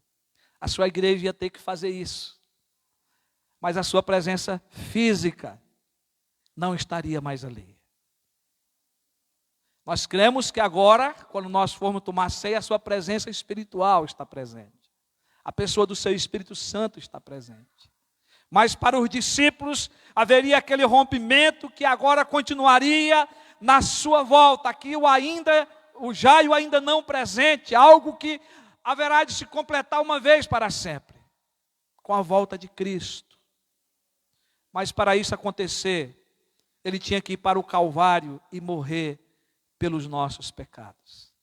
A sua igreja ia ter que fazer isso. Mas a sua presença física não estaria mais ali. Nós cremos que agora, quando nós formos tomar ceia, a sua presença espiritual está presente. A pessoa do seu Espírito Santo está presente. Mas para os discípulos haveria aquele rompimento que agora continuaria na sua volta. Aqui o já e o ainda não presente, algo que haverá de se completar uma vez para sempre, com a volta de Cristo. Mas para isso acontecer, ele tinha que ir para o Calvário e morrer pelos nossos pecados.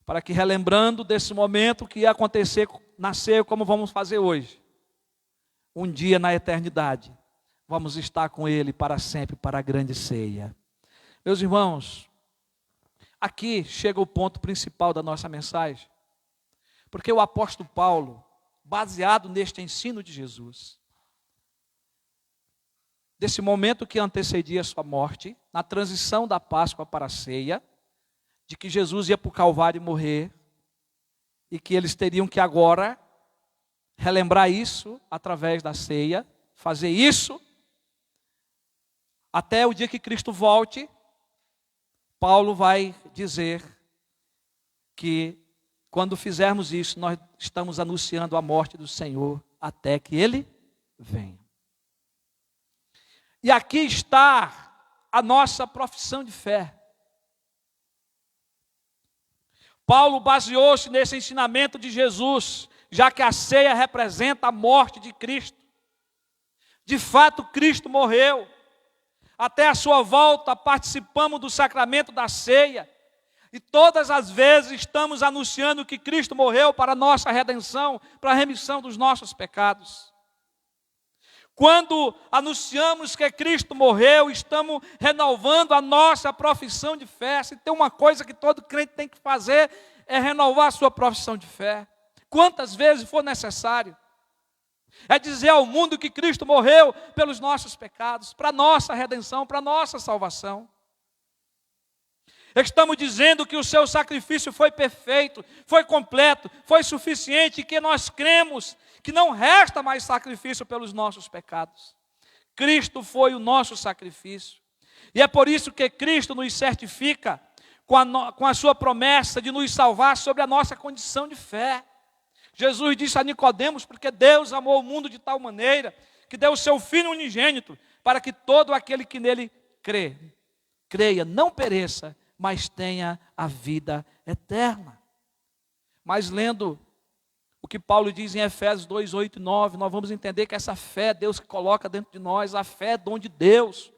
Para que, relembrando desse momento que ia acontecer na ceia, como vamos fazer hoje, um dia na eternidade, vamos estar com ele para sempre, para a grande ceia. Meus irmãos, aqui chega o ponto principal da nossa mensagem, porque o apóstolo Paulo, baseado neste ensino de Jesus, desse momento que antecedia a sua morte, na transição da Páscoa para a ceia, de que Jesus ia para o Calvário e morrer, e que eles teriam que agora relembrar isso através da ceia, fazer isso, até o dia que Cristo volte. Paulo vai dizer que quando fizermos isso, nós estamos anunciando a morte do Senhor até que Ele venha. E aqui está a nossa profissão de fé. Paulo baseou-se nesse ensinamento de Jesus, já que a ceia representa a morte de Cristo. De fato, Cristo morreu. Até a sua volta, participamos do sacramento da ceia. E todas as vezes estamos anunciando que Cristo morreu para a nossa redenção, para a remissão dos nossos pecados. Quando anunciamos que Cristo morreu, estamos renovando a nossa profissão de fé. Se tem uma coisa que todo crente tem que fazer, é renovar a sua profissão de fé. Quantas vezes for necessário. É dizer ao mundo que Cristo morreu pelos nossos pecados, para a nossa redenção, para a nossa salvação. Estamos dizendo que o seu sacrifício foi perfeito, foi completo, foi suficiente, e que nós cremos que não resta mais sacrifício pelos nossos pecados. Cristo foi o nosso sacrifício. E é por isso que Cristo nos certifica com a sua promessa de nos salvar sobre a nossa condição de fé. Jesus disse a Nicodemos, porque Deus amou o mundo de tal maneira que deu o seu Filho unigênito, para que todo aquele que nele creia, não pereça, mas tenha a vida eterna. Mas lendo o que Paulo diz em Efésios 2, 8 e 9, nós vamos entender que essa fé é Deus que coloca dentro de nós, a fé é dom de Deus.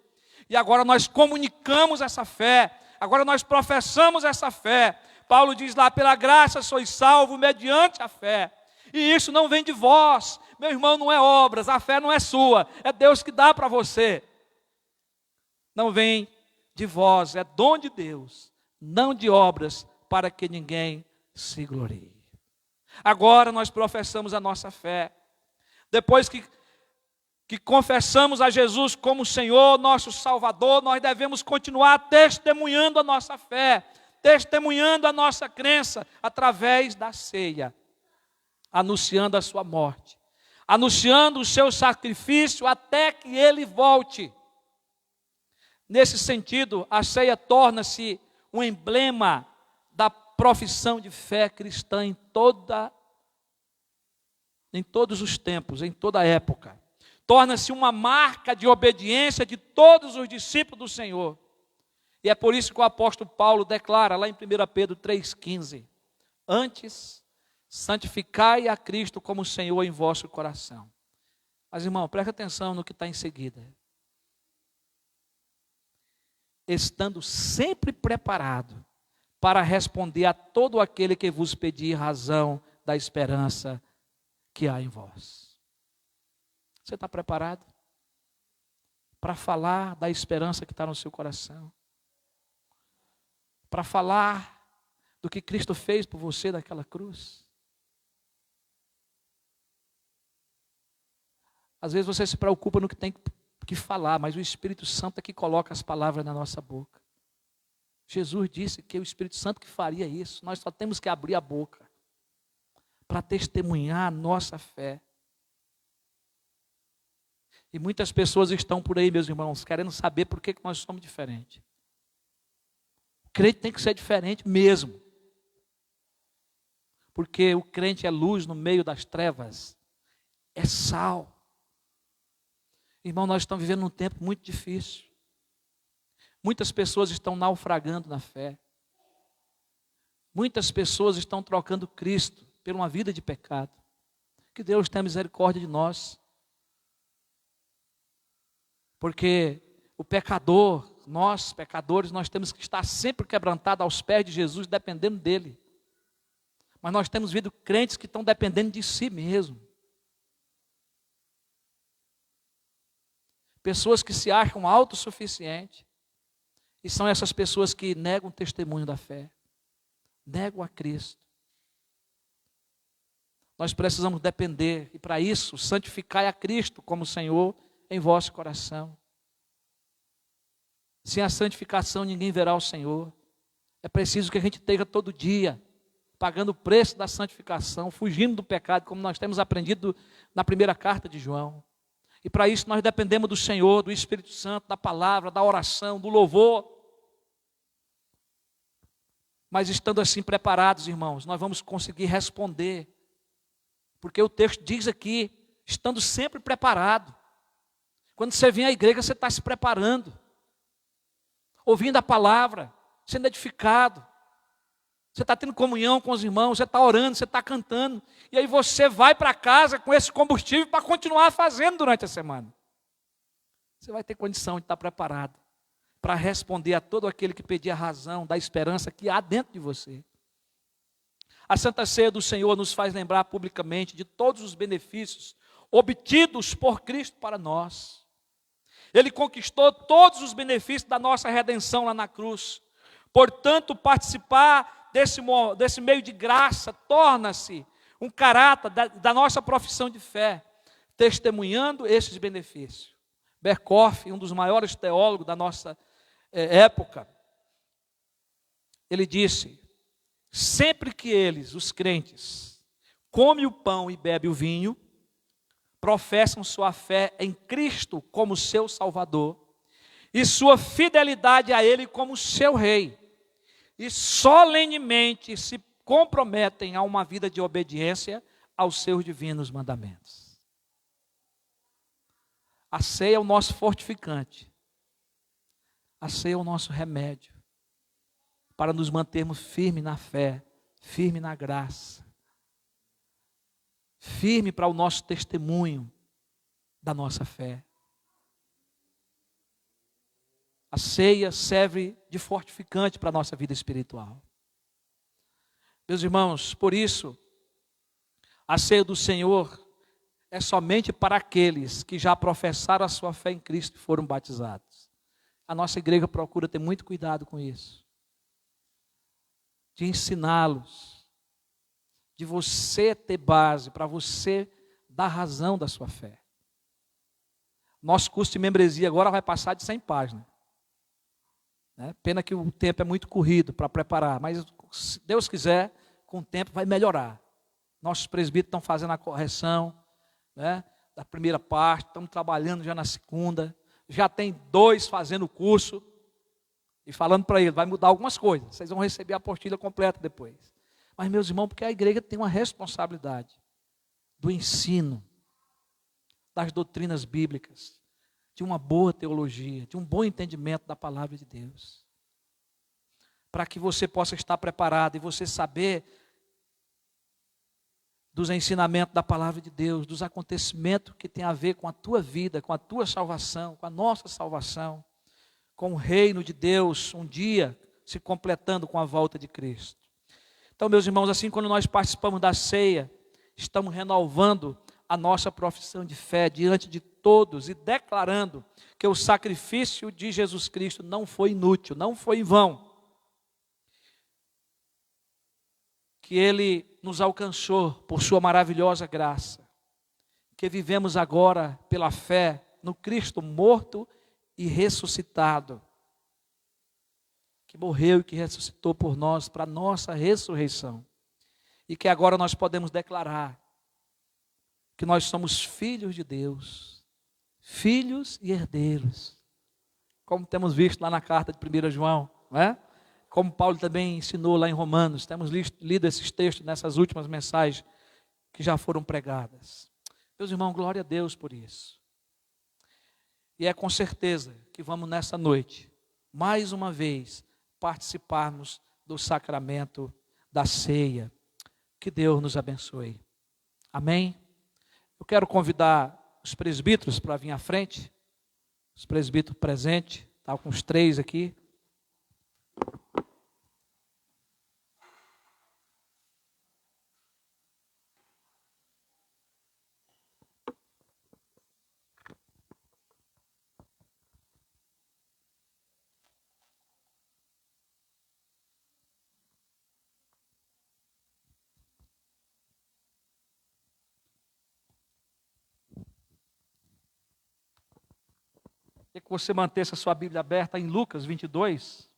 E agora nós comunicamos essa fé, agora nós professamos essa fé. Paulo diz lá, pela graça sois salvos mediante a fé. E isso não vem de vós, meu irmão, não é obras, a fé não é sua, é Deus que dá para você. Não vem de vós, é dom de Deus, não de obras, para que ninguém se glorie. Agora nós professamos a nossa fé. Depois que confessamos a Jesus como Senhor, nosso Salvador, nós devemos continuar testemunhando a nossa fé, testemunhando a nossa crença através da ceia, anunciando a sua morte, anunciando o seu sacrifício até que ele volte. Nesse sentido, a ceia torna-se um emblema da profissão de fé cristã em todos os tempos, em toda a época. Torna-se uma marca de obediência de todos os discípulos do Senhor. E é por isso que o apóstolo Paulo declara lá em 1 Pedro 3,15: antes, santificai a Cristo como Senhor em vosso coração. Mas, irmão, preste atenção no que está em seguida. Estando sempre preparado para responder a todo aquele que vos pedir razão da esperança que há em vós. Você está preparado para falar da esperança que está no seu coração? Para falar do que Cristo fez por você naquela cruz? Às vezes você se preocupa no que tem que falar, mas o Espírito Santo é que coloca as palavras na nossa boca. Jesus disse que é o Espírito Santo que faria isso. Nós só temos que abrir a boca para testemunhar a nossa fé. E muitas pessoas estão por aí, meus irmãos, querendo saber por que nós somos diferentes. O crente tem que ser diferente mesmo. Porque o crente é luz no meio das trevas, é sal. Irmão, nós estamos vivendo um tempo muito difícil. Muitas pessoas estão naufragando na fé. Muitas pessoas estão trocando Cristo por uma vida de pecado. Que Deus tenha misericórdia de nós. Porque o pecador, nós pecadores, nós temos que estar sempre quebrantados aos pés de Jesus, dependendo dele. Mas nós temos visto crentes que estão dependendo de si mesmo. Pessoas que se acham autossuficientes. E são essas pessoas que negam o testemunho da fé. Negam a Cristo. Nós precisamos depender. E para isso, santificai a Cristo como Senhor em vosso coração. Sem a santificação ninguém verá o Senhor. É preciso que a gente esteja todo dia pagando o preço da santificação, fugindo do pecado, como nós temos aprendido na primeira carta de João. E para isso nós dependemos do Senhor, do Espírito Santo, da palavra, da oração, do louvor. Mas estando assim preparados, irmãos, nós vamos conseguir responder. Porque o texto diz aqui, estando sempre preparado. Quando você vem à igreja, você está se preparando. Ouvindo a palavra, sendo edificado. Você está tendo comunhão com os irmãos, você está orando, você está cantando. E aí você vai para casa com esse combustível para continuar fazendo durante a semana. Você vai ter condição de estar preparado para responder a todo aquele que pedir a razão da esperança que há dentro de você. A Santa Ceia do Senhor nos faz lembrar publicamente de todos os benefícios obtidos por Cristo para nós. Ele conquistou todos os benefícios da nossa redenção lá na cruz. Portanto, participar desse meio de graça torna-se um caráter da nossa profissão de fé, testemunhando esses benefícios. Berkhoff, um dos maiores teólogos da nossa época, ele disse: sempre que eles, os crentes, comem o pão e bebem o vinho, professam sua fé em Cristo como seu Salvador e sua fidelidade a Ele como seu Rei, e solenemente se comprometem a uma vida de obediência aos seus divinos mandamentos. A ceia é o nosso fortificante. A ceia é o nosso remédio para nos mantermos firmes na fé, firmes na graça, firme para o nosso testemunho da nossa fé. A ceia serve de fortificante para a nossa vida espiritual. Meus irmãos, por isso, a ceia do Senhor é somente para aqueles que já professaram a sua fé em Cristo e foram batizados. A nossa igreja procura ter muito cuidado com isso, de ensiná-los, de você ter base, para você dar razão da sua fé. Nosso curso de membresia agora vai passar de 100 páginas. Pena que o tempo é muito corrido para preparar, mas se Deus quiser, com o tempo vai melhorar. Nossos presbíteros estão fazendo a correção, da primeira parte, estamos trabalhando já na segunda, já tem 2 fazendo o curso, e falando para ele, vai mudar algumas coisas, vocês vão receber a apostila completa depois. Mas, meus irmãos, porque a igreja tem uma responsabilidade do ensino, das doutrinas bíblicas, de uma boa teologia, de um bom entendimento da palavra de Deus. Para que você possa estar preparado e você saber dos ensinamentos da palavra de Deus, dos acontecimentos que tem a ver com a tua vida, com a tua salvação, com a nossa salvação, com o reino de Deus, um dia se completando com a volta de Cristo. Então, meus irmãos, assim quando nós participamos da ceia, estamos renovando a nossa profissão de fé diante de todos e declarando que o sacrifício de Jesus Cristo não foi inútil, não foi em vão. Que Ele nos alcançou por sua maravilhosa graça. Que vivemos agora pela fé no Cristo morto e ressuscitado. Que morreu e que ressuscitou por nós para a nossa ressurreição. E que agora nós podemos declarar que nós somos filhos de Deus, filhos e herdeiros, como temos visto lá na carta de 1 João, não é? Como Paulo também ensinou lá em Romanos, temos lido esses textos nessas últimas mensagens que já foram pregadas. Meus irmãos, glória a Deus por isso. E é com certeza que vamos nessa noite, mais uma vez, participarmos do sacramento da ceia. Que Deus nos abençoe. Amém? Eu quero convidar os presbíteros para vir à frente. Os presbíteros presentes, está com os 3 aqui. Queria que você mantesse a sua Bíblia aberta em Lucas 22.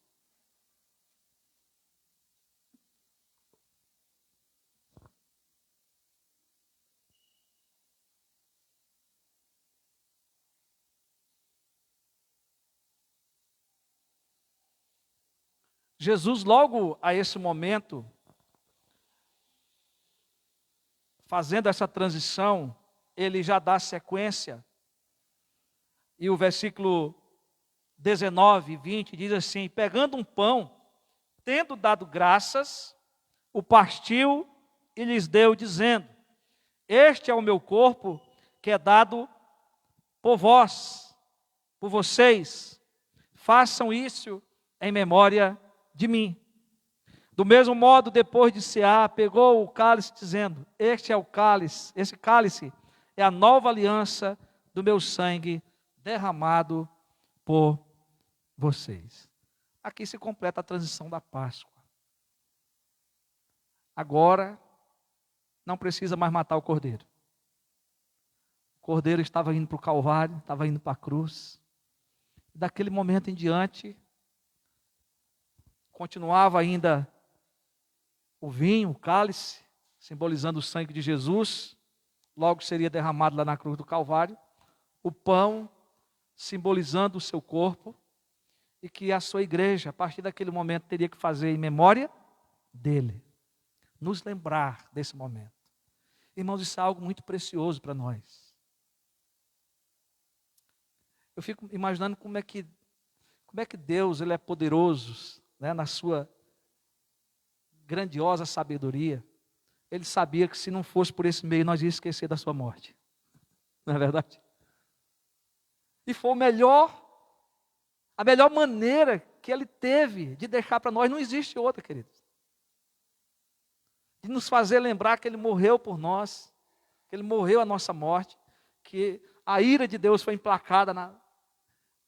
Jesus, logo a esse momento, fazendo essa transição, ele já dá sequência. E o versículo 19 e 20 diz assim: pegando um pão, tendo dado graças, o partiu e lhes deu, dizendo: este é o meu corpo que é dado por vós, por vocês. Façam isso em memória de mim. Do mesmo modo, depois de cear, pegou o cálice, dizendo: este é o cálice, esse cálice é a nova aliança do meu sangue derramado por vocês. Aqui se completa a transição da Páscoa. Agora, não precisa mais matar o cordeiro. O cordeiro estava indo para o Calvário, estava indo para a cruz. Daquele momento em diante, continuava ainda o vinho, o cálice, simbolizando o sangue de Jesus, logo seria derramado lá na cruz do Calvário. O pão, simbolizando o seu corpo, e que a sua igreja, a partir daquele momento, teria que fazer em memória dele. Nos lembrar desse momento. Irmãos, isso é algo muito precioso para nós. Eu fico imaginando como é que Deus ele é poderoso, né, na sua grandiosa sabedoria. Ele sabia que se não fosse por esse meio, nós íamos esquecer da sua morte. Não é verdade? E foi a melhor maneira que ele teve de deixar para nós, não existe outra, queridos. De nos fazer lembrar que ele morreu por nós, que ele morreu a nossa morte, que a ira de Deus foi emplacada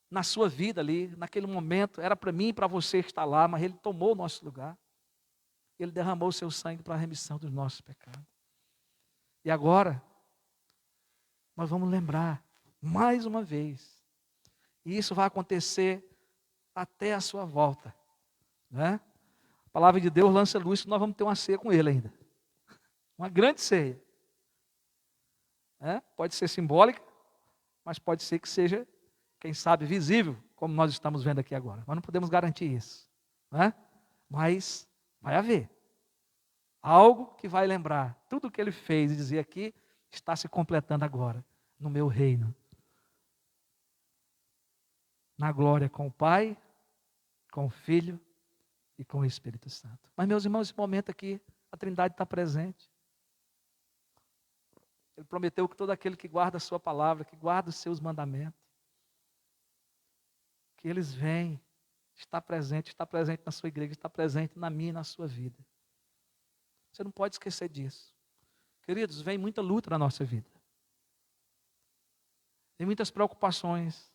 na sua vida ali, naquele momento. Era para mim e para você estar lá, mas ele tomou o nosso lugar. Ele derramou o seu sangue para a remissão dos nossos pecados. E agora, nós vamos lembrar, mais uma vez, e isso vai acontecer até a sua volta, né? A palavra de Deus lança luz que nós vamos ter uma ceia com ele ainda. Uma grande ceia. Pode ser simbólica, mas pode ser que seja, quem sabe, visível, como nós estamos vendo aqui agora. Nós não podemos garantir isso, né? Mas vai haver algo que vai lembrar. Tudo o que ele fez e dizia aqui está se completando agora, no meu reino. Na glória com o Pai, com o Filho e com o Espírito Santo. Mas, meus irmãos, esse momento aqui, a Trindade está presente. Ele prometeu que todo aquele que guarda a sua palavra, que guarda os seus mandamentos, que eles vêm, está presente na sua igreja, está presente na minha e na sua vida. Você não pode esquecer disso. Queridos, vem muita luta na nossa vida. Tem muitas preocupações.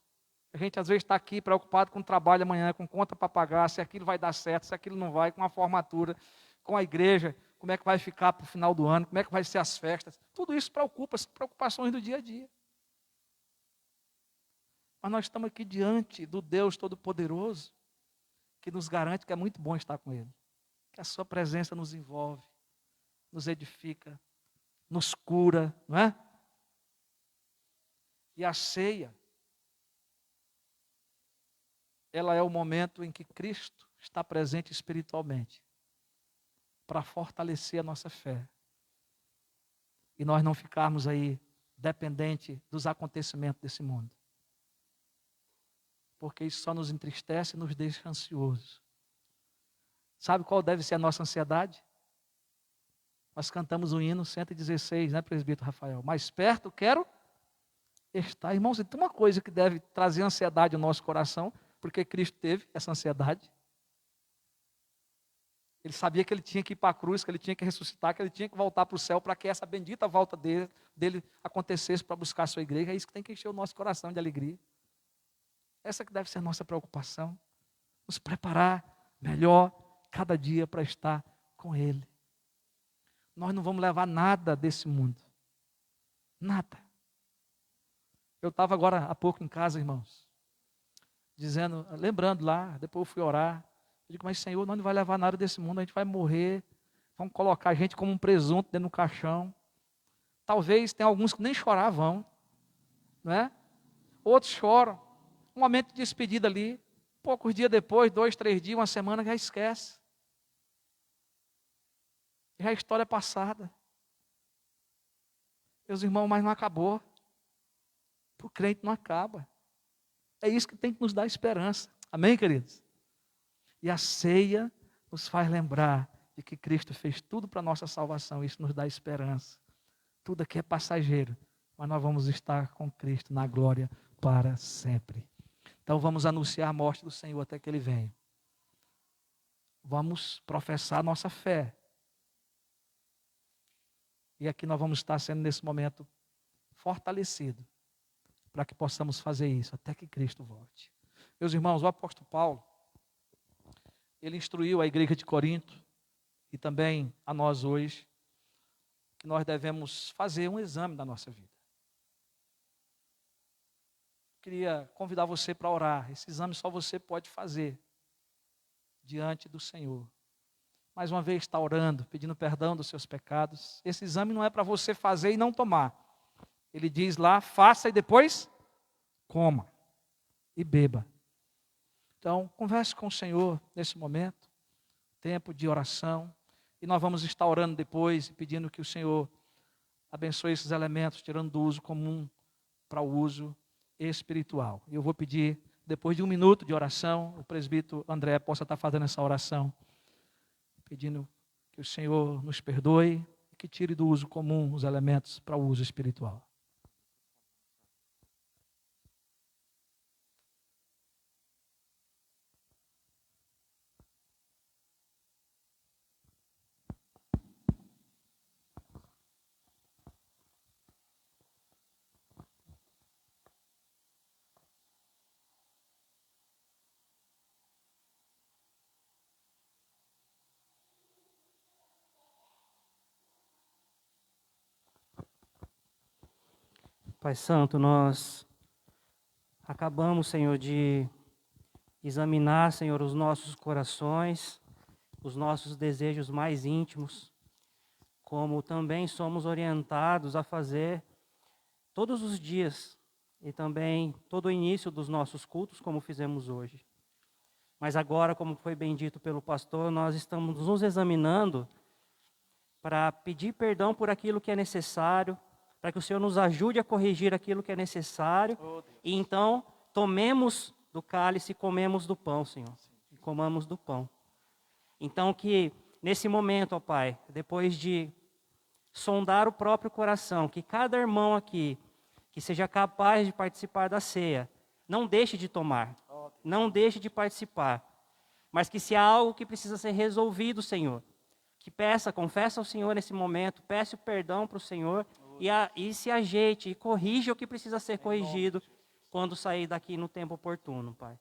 A gente às vezes está aqui preocupado com o trabalho amanhã, com conta para pagar, se aquilo vai dar certo, se aquilo não vai, com a formatura, com a igreja, como é que vai ficar para o final do ano, como é que vai ser as festas. Tudo isso preocupa, são preocupações do dia a dia. Mas nós estamos aqui diante do Deus Todo-Poderoso, que nos garante que é muito bom estar com Ele. Que a sua presença nos envolve, nos edifica, nos cura, não é? E a ceia, ela é o momento em que Cristo está presente espiritualmente para fortalecer a nossa fé. E nós não ficarmos aí dependentes dos acontecimentos desse mundo. Porque isso só nos entristece e nos deixa ansiosos. Sabe qual deve ser a nossa ansiedade? Nós cantamos o hino 116, né, presbítero Rafael? Mais perto quero estar. Irmãos, tem uma coisa que deve trazer ansiedade ao nosso coração, porque Cristo teve essa ansiedade. Ele sabia que ele tinha que ir para a cruz, que ele tinha que ressuscitar, que ele tinha que voltar para o céu para que essa bendita volta dele acontecesse para buscar a sua igreja. É isso que tem que encher o nosso coração de alegria. Essa que deve ser a nossa preocupação. Nos preparar melhor cada dia para estar com Ele. Nós não vamos levar nada desse mundo. Nada. Eu estava agora há pouco em casa, irmãos, lembrando lá, depois eu fui orar. Eu digo, mas Senhor, nós não vamos levar nada desse mundo, a gente vai morrer. Vamos colocar a gente como um presunto dentro do caixão. Talvez tenha alguns que nem chorar vão, não é? Outros choram. Um momento de despedida ali. Poucos dias depois, 2, 3 dias, uma semana, já esquece. Já a história é passada. Meus irmãos, mas não acabou. Para o crente não acaba. É isso que tem que nos dar esperança. Amém, queridos? E a ceia nos faz lembrar de e que Cristo fez tudo para a nossa salvação. Isso nos dá esperança. Tudo aqui é passageiro, mas nós vamos estar com Cristo na glória para sempre. Então vamos anunciar a morte do Senhor até que Ele venha. Vamos professar a nossa fé. E aqui nós vamos estar sendo nesse momento fortalecidos para que possamos fazer isso até que Cristo volte. Meus irmãos, o apóstolo Paulo, ele instruiu a igreja de Corinto e também a nós hoje, que nós devemos fazer um exame da nossa vida. Queria convidar você para orar. Esse exame só você pode fazer diante do Senhor. Mais uma vez está orando, pedindo perdão dos seus pecados. Esse exame não é para você fazer e não tomar. Ele diz lá, faça e depois coma e beba. Então, converse com o Senhor nesse momento, tempo de oração, e nós vamos estar orando depois e pedindo que o Senhor abençoe esses elementos, tirando do uso comum para o uso espiritual. E eu vou pedir, depois de 1 minuto de oração, o presbítero André possa estar fazendo essa oração, pedindo que o Senhor nos perdoe e que tire do uso comum os elementos para o uso espiritual. Pai Santo, nós acabamos, Senhor, de examinar, Senhor, os nossos corações, os nossos desejos mais íntimos, como também somos orientados a fazer todos os dias e também todo o início dos nossos cultos, como fizemos hoje. Mas agora, como foi bem dito pelo pastor, nós estamos nos examinando para pedir perdão por aquilo que é necessário, para que o Senhor nos ajude a corrigir aquilo que é necessário, e então tomemos do cálice e comemos do pão, Senhor, e comamos do pão. Então que nesse momento, ó Pai, depois de sondar o próprio coração, que cada irmão aqui, que seja capaz de participar da ceia, não deixe de tomar, não deixe de participar, mas que se há algo que precisa ser resolvido, Senhor, que confessa ao Senhor nesse momento, peça o perdão para o Senhor, e se ajeite e corrija o que precisa ser corrigido quando sair daqui no tempo oportuno, Pai.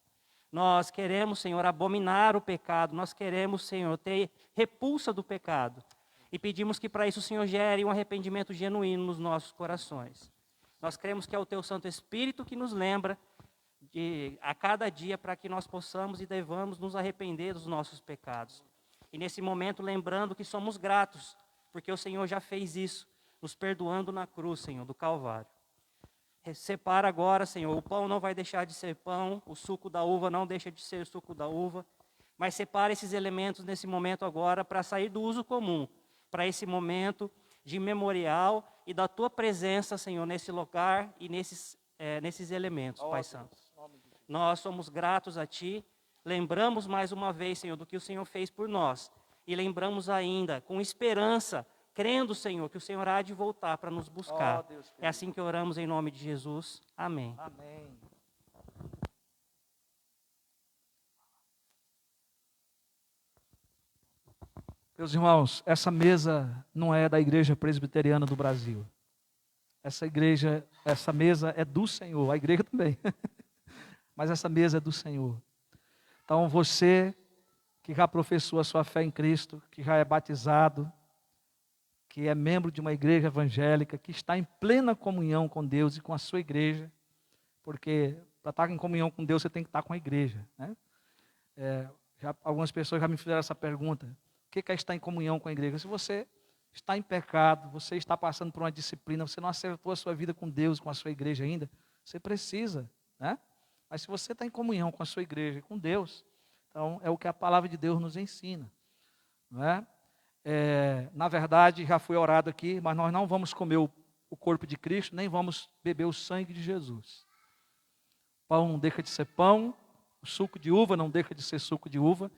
Nós queremos, Senhor, abominar o pecado, nós queremos, Senhor, ter repulsa do pecado. E pedimos que para isso o Senhor gere um arrependimento genuíno nos nossos corações. Nós cremos que é o Teu Santo Espírito que nos lembra a cada dia para que nós possamos e devamos nos arrepender dos nossos pecados. E nesse momento lembrando que somos gratos, porque o Senhor já fez isso, nos perdoando na cruz, Senhor, do Calvário. Separa agora, Senhor, o pão não vai deixar de ser pão, o suco da uva não deixa de ser suco da uva, mas separa esses elementos nesse momento agora para sair do uso comum, para esse momento de memorial e da Tua presença, Senhor, nesse lugar e nesses elementos, Pai Santo. Nós somos gratos a Ti, lembramos mais uma vez, Senhor, do que o Senhor fez por nós, e lembramos ainda, com esperança, crendo, Senhor, que o Senhor há de voltar para nos buscar. É assim que oramos em nome de Jesus. Amém. Amém. Meus irmãos, essa mesa não é da Igreja Presbiteriana do Brasil. Essa mesa é do Senhor, a igreja também. Mas essa mesa é do Senhor. Então você que já professou a sua fé em Cristo, que já é batizado, que é membro de uma igreja evangélica, que está em plena comunhão com Deus e com a sua igreja, porque para estar em comunhão com Deus você tem que estar com a igreja, né? Algumas pessoas já me fizeram essa pergunta: o que é estar em comunhão com a igreja? Se você está em pecado, você está passando por uma disciplina, você não acertou a sua vida com Deus, com a sua igreja ainda, você precisa, né? Mas se você está em comunhão com a sua igreja e com Deus, então é o que a palavra de Deus nos ensina, não é? Na verdade, já foi orado aqui, mas nós não vamos comer o corpo de Cristo, nem vamos beber o sangue de Jesus. Pão não deixa de ser pão, o suco de uva não deixa de ser suco de uva,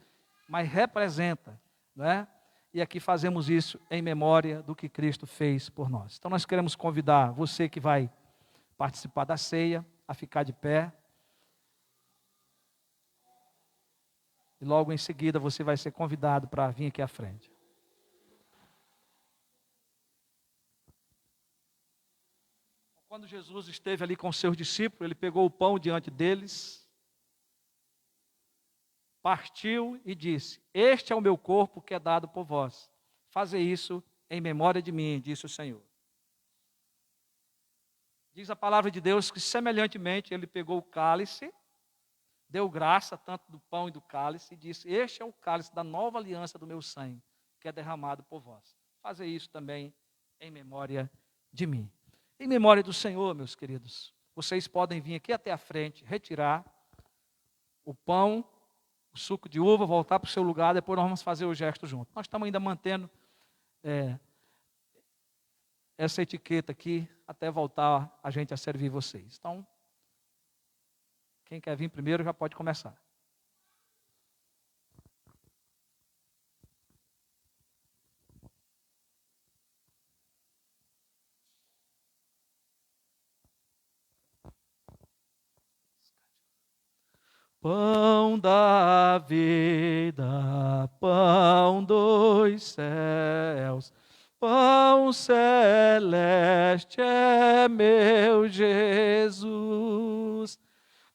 mas representa, não é? e aqui fazemos isso em memória do que Cristo fez por nós. Então nós queremos convidar você que vai participar da ceia a ficar de pé. E logo em seguida você vai ser convidado para vir aqui à frente. Quando Jesus esteve ali com seus discípulos, ele pegou o pão diante deles, partiu e disse: este é o meu corpo que é dado por vós. Faze isso em memória de mim, disse o Senhor. Diz a palavra de Deus que semelhantemente ele pegou o cálice, deu graça tanto do pão e do cálice e disse: este é o cálice da nova aliança do meu sangue, que é derramado por vós. Faze isso também em memória de mim. Em memória do Senhor, meus queridos, vocês podem vir aqui até a frente, retirar o pão, o suco de uva, voltar para o seu lugar, depois nós vamos fazer o gesto junto. Nós estamos ainda mantendo essa etiqueta aqui, até voltar a gente a servir vocês. Então, quem quer vir primeiro já pode começar. Pão da vida, pão dos céus, pão celeste é meu Jesus,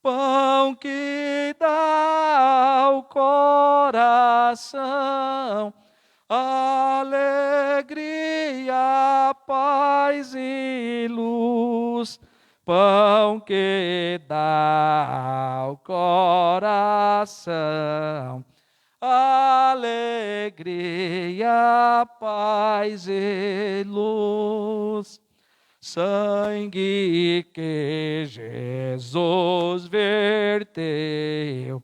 pão que dá ao coração alegria, paz e luz. Pão que dá ao coração alegria, paz e luz. Sangue que Jesus verteu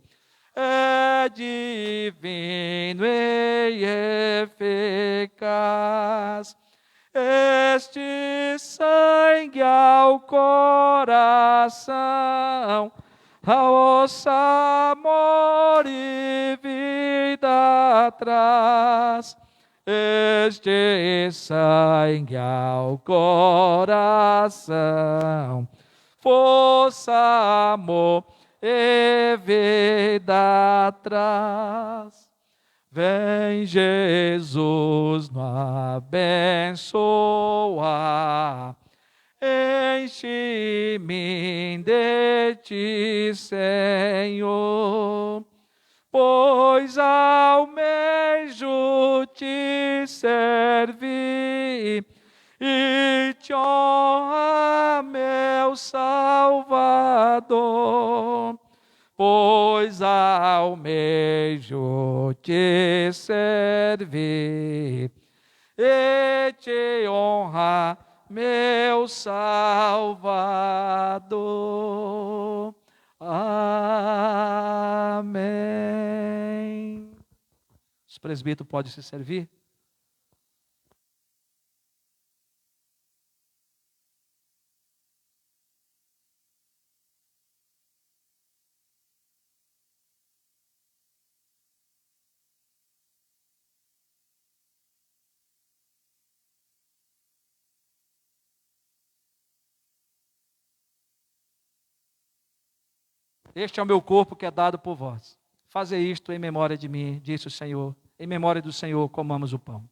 é divino e eficaz. Este sangue ao coração, ao amor e vida traz. Este sangue ao coração, força, amor e vida traz. Vem Jesus nos abençoar, enche-me de ti, Senhor, pois almejo te servir e te honrar, meu Salvador. Pois almejo te servir e te honrar, meu Salvador. Amém. Os presbíteros podem se servir? Este é o meu corpo que é dado por vós. Faze isto em memória de mim, disse o Senhor. Em memória do Senhor, comamos o pão.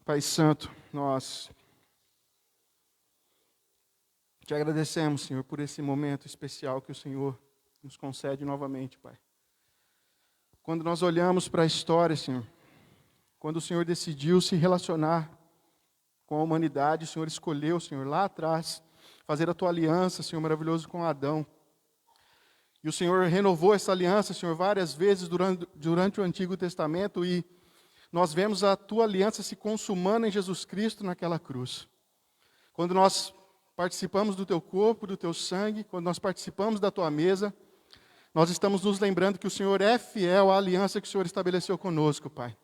Pai Santo, nós te agradecemos, Senhor, por esse momento especial que o Senhor nos concede novamente, Pai. Quando nós olhamos para a história, Senhor, quando o Senhor decidiu se relacionar com a humanidade, o Senhor escolheu, Senhor, lá atrás, fazer a tua aliança, Senhor, maravilhoso com Adão. E o Senhor renovou essa aliança, Senhor, várias vezes durante o Antigo Testamento, e nós vemos a tua aliança se consumando em Jesus Cristo naquela cruz. Quando nós participamos do teu corpo, do teu sangue, quando nós participamos da tua mesa, nós estamos nos lembrando que o Senhor é fiel à aliança que o Senhor estabeleceu conosco, Pai.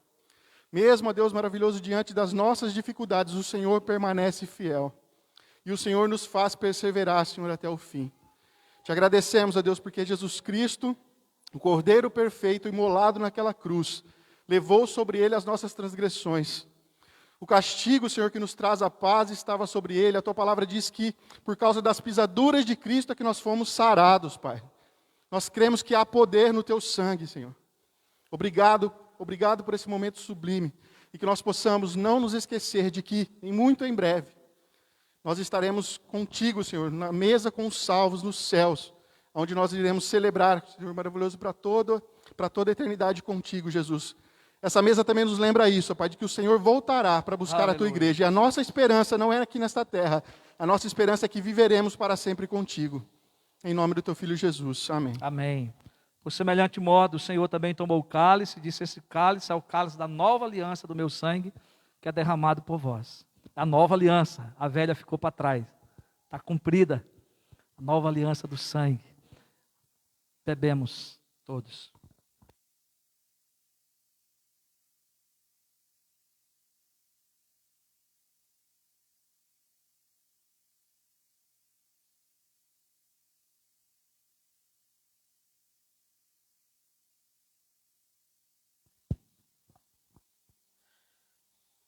Mesmo, ó Deus maravilhoso, diante das nossas dificuldades, o Senhor permanece fiel. E o Senhor nos faz perseverar, Senhor, até o fim. Te agradecemos, ó Deus, porque Jesus Cristo, o Cordeiro perfeito, imolado naquela cruz, levou sobre ele as nossas transgressões. O castigo, Senhor, que nos traz a paz estava sobre ele. A tua palavra diz que, por causa das pisaduras de Cristo, é que nós fomos sarados, Pai. Nós cremos que há poder no teu sangue, Senhor. Obrigado por esse momento sublime. E que nós possamos não nos esquecer de que, muito em breve, nós estaremos contigo, Senhor, na mesa com os salvos nos céus, onde nós iremos celebrar, Senhor maravilhoso, para toda a eternidade contigo, Jesus. Essa mesa também nos lembra isso, Pai, de que o Senhor voltará para buscar a tua igreja. E a nossa esperança não é aqui nesta terra, a nossa esperança é que viveremos para sempre contigo. Em nome do teu Filho Jesus. Amém. Amém. Por semelhante modo, o Senhor também tomou o cálice e disse: esse cálice é o cálice da nova aliança do meu sangue, que é derramado por vós. A nova aliança, a velha ficou para trás. Está cumprida a nova aliança do sangue. Bebemos todos.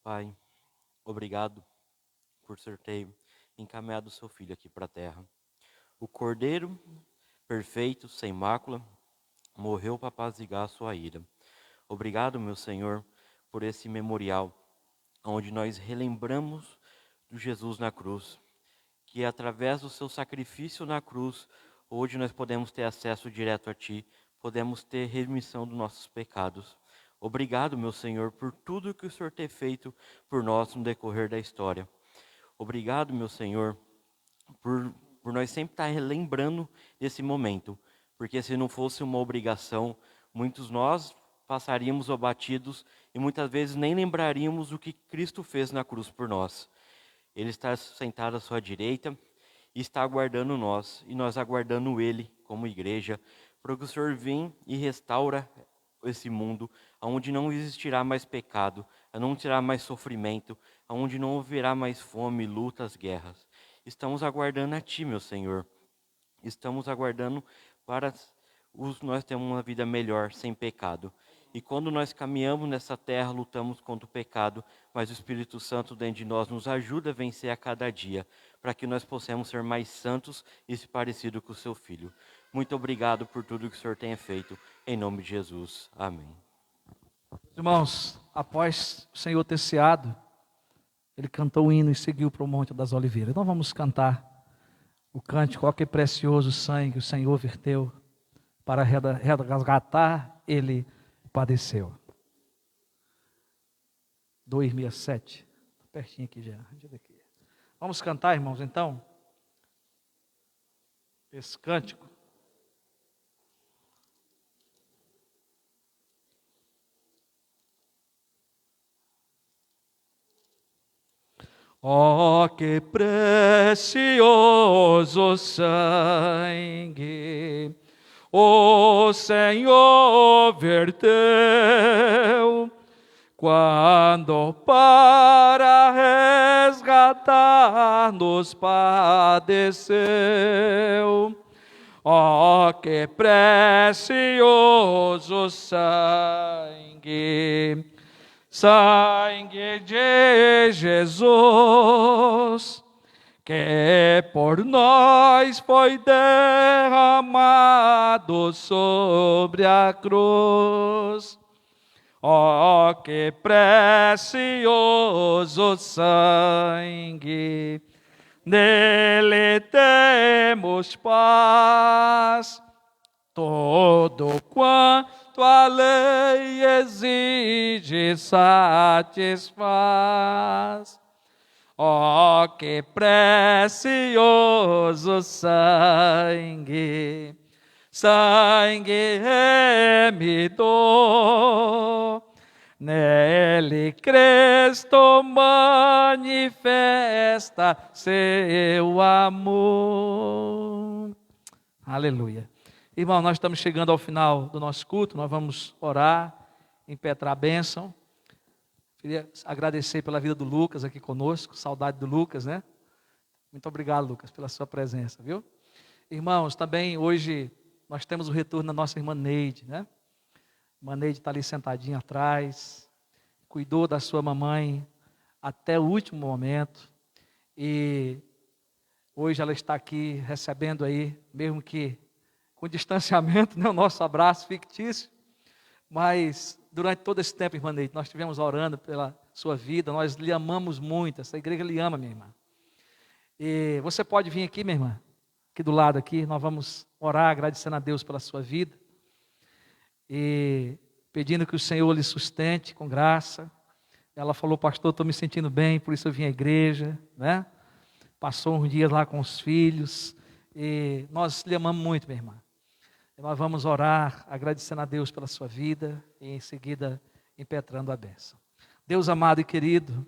Pai, obrigado por ter encaminhado o seu filho aqui para a terra. O Cordeiro perfeito, sem mácula, morreu para apaziguar a sua ira. Obrigado, meu Senhor, por esse memorial, onde nós relembramos do Jesus na cruz, que através do seu sacrifício na cruz, hoje nós podemos ter acesso direto a Ti, podemos ter remissão dos nossos pecados. Obrigado, meu Senhor, por tudo que o Senhor tem feito por nós no decorrer da história. Obrigado, meu Senhor, por nós sempre estar relembrando desse momento, porque se não fosse uma obrigação, muitos nós passaríamos abatidos e muitas vezes nem lembraríamos o que Cristo fez na cruz por nós. Ele está sentado à sua direita e está aguardando nós, e nós aguardando Ele como igreja, para que o Senhor venha e restaura esse mundo, onde não existirá mais pecado, não terá mais sofrimento, onde não haverá mais fome, lutas, guerras. Estamos aguardando a Ti, meu Senhor. Estamos aguardando para nós termos uma vida melhor, sem pecado. E quando nós caminhamos nessa terra, lutamos contra o pecado, mas o Espírito Santo dentro de nós nos ajuda a vencer a cada dia, para que nós possamos ser mais santos e se parecido com o Seu Filho. Muito obrigado por tudo que o Senhor tenha feito, em nome de Jesus. Amém. Irmãos, após o Senhor ter ceado, ele cantou o hino e seguiu para o Monte das Oliveiras. Então vamos cantar o cântico: ó que precioso sangue o Senhor verteu, para resgatar ele padeceu. 267, pertinho aqui já. Vamos cantar, irmãos, então, esse cântico. Ó que precioso sangue o Senhor verteu, quando para resgatar-nos padeceu. Ó que precioso sangue, sangue de Jesus, que por nós foi derramado sobre a cruz. Ó que precioso sangue, nele temos paz. Todo quanto a lei exige satisfaz. Ó que precioso sangue, sangue remidor, nele Cristo manifesta seu amor. Aleluia. Irmão, nós estamos chegando ao final do nosso culto, nós vamos orar, impetrar a bênção. Queria agradecer pela vida do Lucas aqui conosco, saudade do Lucas, né? Muito obrigado, Lucas, pela sua presença, viu? Irmãos, também hoje nós temos o retorno da nossa irmã Neide, né? A irmã Neide está ali sentadinha atrás, cuidou da sua mamãe até o último momento, e hoje ela está aqui recebendo aí, mesmo que com distanciamento, né, o nosso abraço fictício, mas durante todo esse tempo, irmã Neide, nós estivemos orando pela sua vida, nós lhe amamos muito, essa igreja lhe ama, minha irmã. E você pode vir aqui, minha irmã, aqui do lado aqui, nós vamos orar agradecendo a Deus pela sua vida, e pedindo que o Senhor lhe sustente com graça. Ela falou, pastor, estou me sentindo bem, por isso eu vim à igreja, né? Passou uns dias lá com os filhos, e nós lhe amamos muito, minha irmã. Nós vamos orar, agradecendo a Deus pela sua vida, e em seguida impetrando a bênção. Deus amado e querido,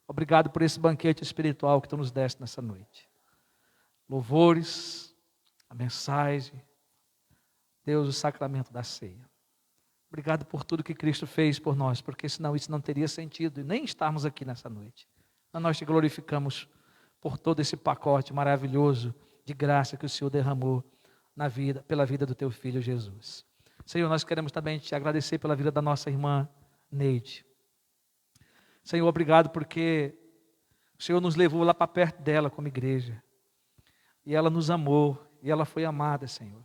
obrigado por esse banquete espiritual que tu nos deste nessa noite. Louvores, a mensagem, Deus, o sacramento da ceia. Obrigado por tudo que Cristo fez por nós, porque senão isso não teria sentido, e nem estarmos aqui nessa noite. Mas nós te glorificamos por todo esse pacote maravilhoso de graça que o Senhor derramou pela vida do teu filho Jesus. Senhor, nós queremos também te agradecer pela vida da nossa irmã Neide. Senhor, obrigado porque o Senhor nos levou lá para perto dela como igreja. E ela nos amou, e ela foi amada, Senhor.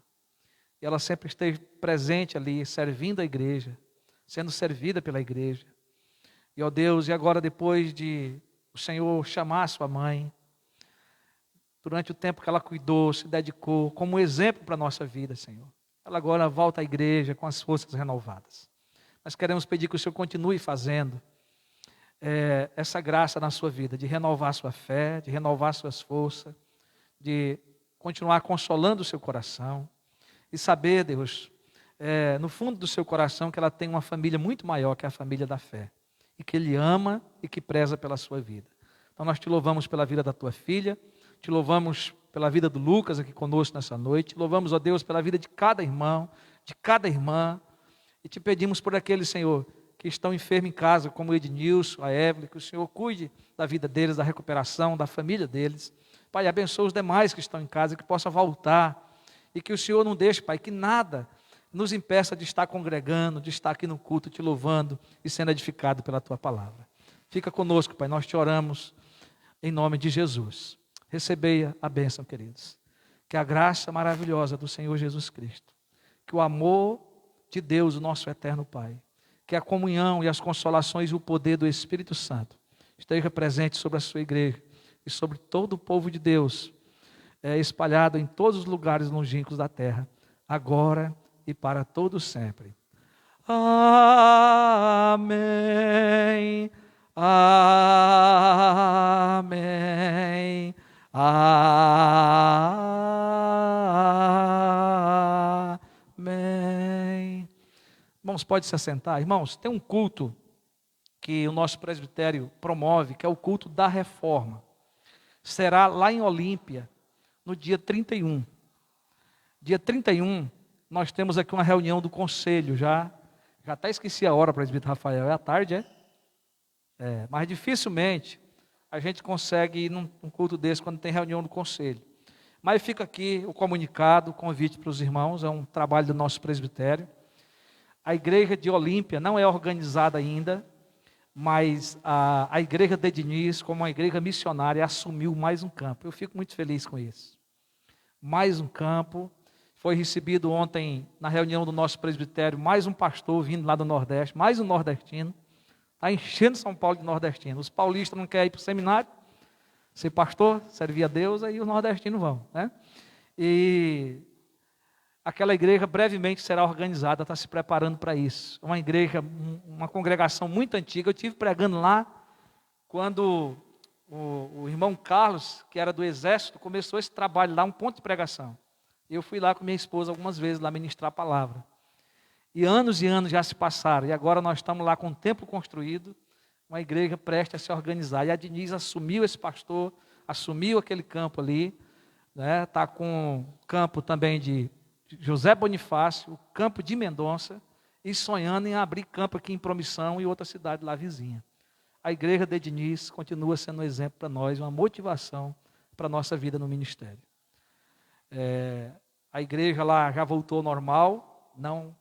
E ela sempre esteve presente ali, servindo a igreja, sendo servida pela igreja. E, ó Deus, e agora depois de o Senhor chamar a sua mãe, durante o tempo que ela cuidou, se dedicou, como exemplo para a nossa vida, Senhor. Ela agora volta à igreja com as forças renovadas. Nós queremos pedir que o Senhor continue fazendo essa graça na sua vida, de renovar a sua fé, de renovar suas forças, de continuar consolando o seu coração, e saber, Deus, no fundo do seu coração, que ela tem uma família muito maior que a família da fé, e que Ele ama e que preza pela sua vida. Então nós te louvamos pela vida da tua filha, te louvamos pela vida do Lucas aqui conosco nessa noite, te louvamos, ó Deus, pela vida de cada irmão, de cada irmã, e te pedimos por aqueles, Senhor, que estão enfermos em casa, como o Ednilson, a Evelyn, que o Senhor cuide da vida deles, da recuperação, da família deles. Pai, abençoa os demais que estão em casa, que possam voltar, e que o Senhor não deixe, Pai, que nada nos impeça de estar congregando, de estar aqui no culto, te louvando e sendo edificado pela tua palavra. Fica conosco, Pai, nós te oramos em nome de Jesus. Recebei a bênção, queridos. Que a graça maravilhosa do Senhor Jesus Cristo, que o amor de Deus, o nosso eterno Pai, que a comunhão e as consolações e o poder do Espírito Santo esteja presente sobre a sua igreja e sobre todo o povo de Deus, espalhado em todos os lugares longínquos da terra, agora e para todo sempre. Amém. Amém. Amém. Irmãos, pode se assentar. Irmãos, tem um culto que o nosso presbitério promove, que é o culto da reforma. Será lá em Olímpia, no dia 31. Dia 31, nós temos aqui uma reunião do conselho, já até esqueci a hora, presbítero Rafael, é à tarde, mas dificilmente a gente consegue ir num culto desse quando tem reunião do conselho. Mas fica aqui o comunicado, o convite para os irmãos, é um trabalho do nosso presbitério. A igreja de Olímpia não é organizada ainda, mas a igreja de Diniz, como uma igreja missionária, assumiu mais um campo. Eu fico muito feliz com isso. Mais um campo. Foi recebido ontem, na reunião do nosso presbitério, mais um pastor vindo lá do Nordeste, mais um nordestino. Está enchendo São Paulo de nordestino. Os paulistas não querem ir para o seminário, ser pastor, servir a Deus, aí os nordestinos vão, né? E aquela igreja brevemente será organizada, está se preparando para isso. Uma igreja, uma congregação muito antiga. Eu estive pregando lá quando o irmão Carlos, que era do Exército, começou esse trabalho lá, um ponto de pregação. Eu fui lá com minha esposa algumas vezes, lá ministrar a palavra. E anos já se passaram, e agora nós estamos lá com um templo construído, uma igreja prestes a se organizar. E a Diniz assumiu esse pastor, assumiu aquele campo ali, né? Está com campo também de José Bonifácio, o campo de Mendonça, e sonhando em abrir campo aqui em Promissão e outra cidade lá vizinha. A igreja de Diniz continua sendo um exemplo para nós, uma motivação para a nossa vida no ministério. A igreja lá já voltou ao normal, não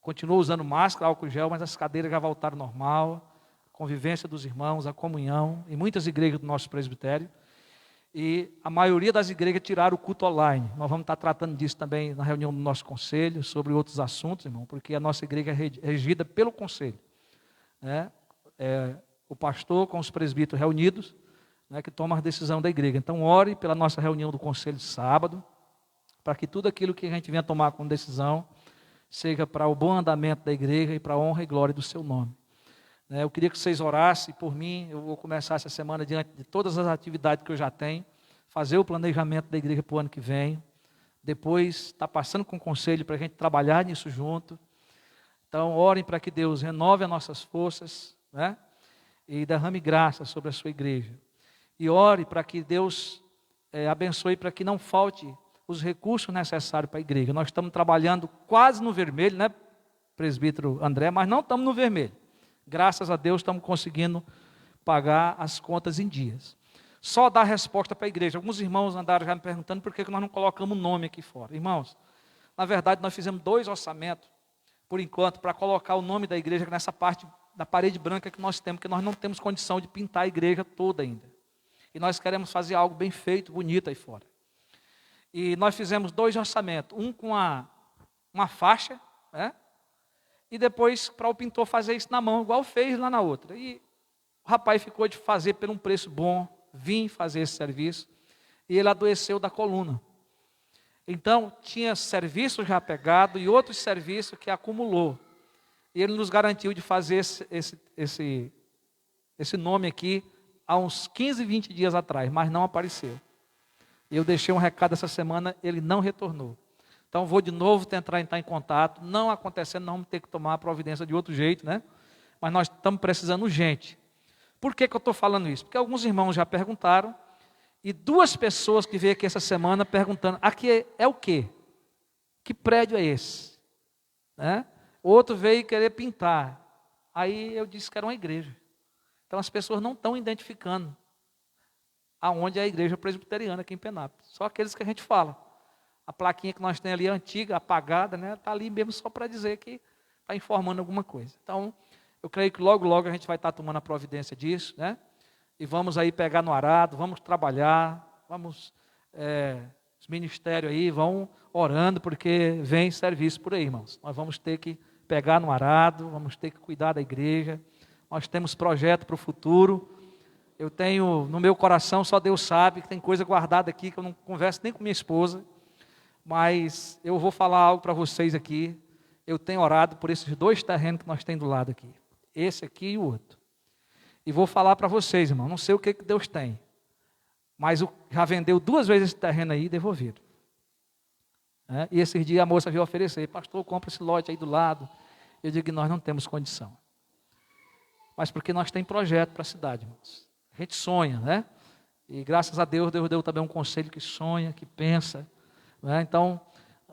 continuou usando máscara, álcool gel, mas as cadeiras já voltaram ao normal, a convivência dos irmãos, a comunhão, em muitas igrejas do nosso presbitério. E a maioria das igrejas tiraram o culto online. Nós vamos estar tratando disso também na reunião do nosso conselho, sobre outros assuntos, irmão, porque a nossa igreja é regida pelo conselho. Né? O pastor com os presbíteros reunidos, né, que toma a decisão da igreja. Então, ore pela nossa reunião do conselho de sábado, para que tudo aquilo que a gente venha tomar como decisão seja para o bom andamento da igreja e para a honra e glória do seu nome. Eu queria que vocês orassem por mim. Eu vou começar essa semana, diante de todas as atividades que eu já tenho, fazer o planejamento da igreja para o ano que vem. Depois, está passando com o conselho para a gente trabalhar nisso junto. Então, orem para que Deus renove as nossas forças, né? E derrame graça sobre a sua igreja. E ore para que Deus abençoe, para que não falte os recursos necessários para a igreja. Nós estamos trabalhando quase no vermelho, né, presbítero André, mas não estamos no vermelho. Graças a Deus estamos conseguindo pagar as contas em dias. Só dar resposta para a igreja. Alguns irmãos andaram já me perguntando por que nós não colocamos o nome aqui fora. Irmãos, na verdade nós fizemos 2 orçamentos, por enquanto, para colocar o nome da igreja nessa parte da parede branca que nós temos, porque nós não temos condição de pintar a igreja toda ainda. E nós queremos fazer algo bem feito, bonito aí fora. E nós fizemos 2 orçamentos, um com uma faixa, né? E depois para o pintor fazer isso na mão, igual fez lá na outra. E o rapaz ficou de fazer por um preço bom, vim fazer esse serviço, e ele adoeceu da coluna. Então, tinha serviço já pegado e outros serviços que acumulou. E ele nos garantiu de fazer esse nome aqui há uns 15, 20 dias atrás, mas não apareceu. Eu deixei um recado essa semana, ele não retornou. Então, vou de novo tentar entrar em contato. Não acontecendo, não vamos ter que tomar a providência de outro jeito, né? Mas nós estamos precisando urgente. Por que eu estou falando isso? Porque alguns irmãos já perguntaram, e 2 pessoas que veio aqui essa semana perguntando, aqui é o quê? Que prédio é esse? Né? Outro veio querer pintar. Aí eu disse que era uma igreja. Então, as pessoas não estão identificando aonde é a igreja presbiteriana aqui em Penápolis. Só aqueles que a gente fala. A plaquinha que nós temos ali, antiga, apagada, né? Está ali mesmo só para dizer que está informando alguma coisa. Então, eu creio que logo, logo a gente vai estar tomando a providência disso, né? E vamos aí pegar no arado, vamos trabalhar, os ministérios aí vão orando, porque vem serviço por aí, irmãos. Nós vamos ter que pegar no arado, vamos ter que cuidar da igreja, nós temos projeto para o futuro. Eu tenho no meu coração, só Deus sabe, que tem coisa guardada aqui, que eu não converso nem com minha esposa, mas eu vou falar algo para vocês aqui. Eu tenho orado por esses 2 terrenos que nós temos do lado aqui, esse aqui e o outro. E vou falar para vocês, irmão, não sei o que Deus tem, mas já vendeu 2 vezes esse terreno aí e devolveram. E esses dias a moça veio oferecer, pastor, compra esse lote aí do lado. Eu digo que nós não temos condição. Mas porque nós temos projeto para a cidade, irmãos. A gente sonha, né? E graças a Deus, Deus deu também um conselho que sonha, que pensa. Né? Então,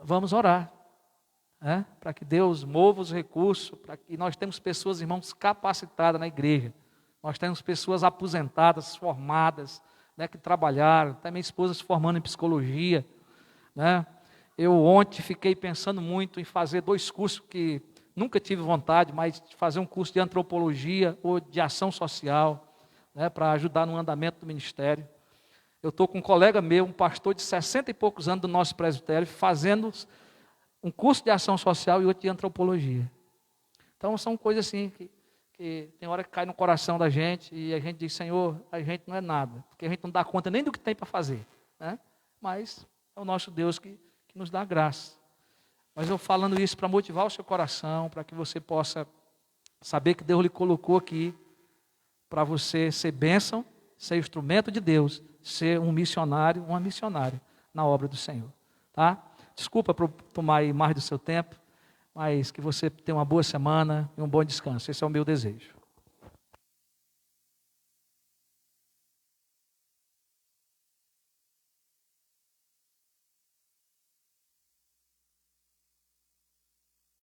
vamos orar. Para que Deus mova os recursos, para que nós temos pessoas, irmãos, capacitadas na igreja. Nós temos pessoas aposentadas, formadas, né, que trabalharam, até minha esposa se formando em psicologia. Né? Eu ontem fiquei pensando muito em fazer 2 cursos que nunca tive vontade, mas fazer um curso de antropologia ou de ação social, né, para ajudar no andamento do ministério. Eu estou com um colega meu, um pastor de 60 e poucos anos do nosso presbitério, fazendo um curso de ação social e outro de antropologia. Então, são coisas assim que tem hora que cai no coração da gente e a gente diz, Senhor, a gente não é nada, porque a gente não dá conta nem do que tem para fazer. Né? Mas é o nosso Deus que nos dá graça. Mas eu falando isso para motivar o seu coração, para que você possa saber que Deus lhe colocou aqui para você ser bênção, ser instrumento de Deus, ser um missionário, uma missionária na obra do Senhor. Tá? Desculpa por tomar aí mais do seu tempo, mas que você tenha uma boa semana e um bom descanso. Esse é o meu desejo.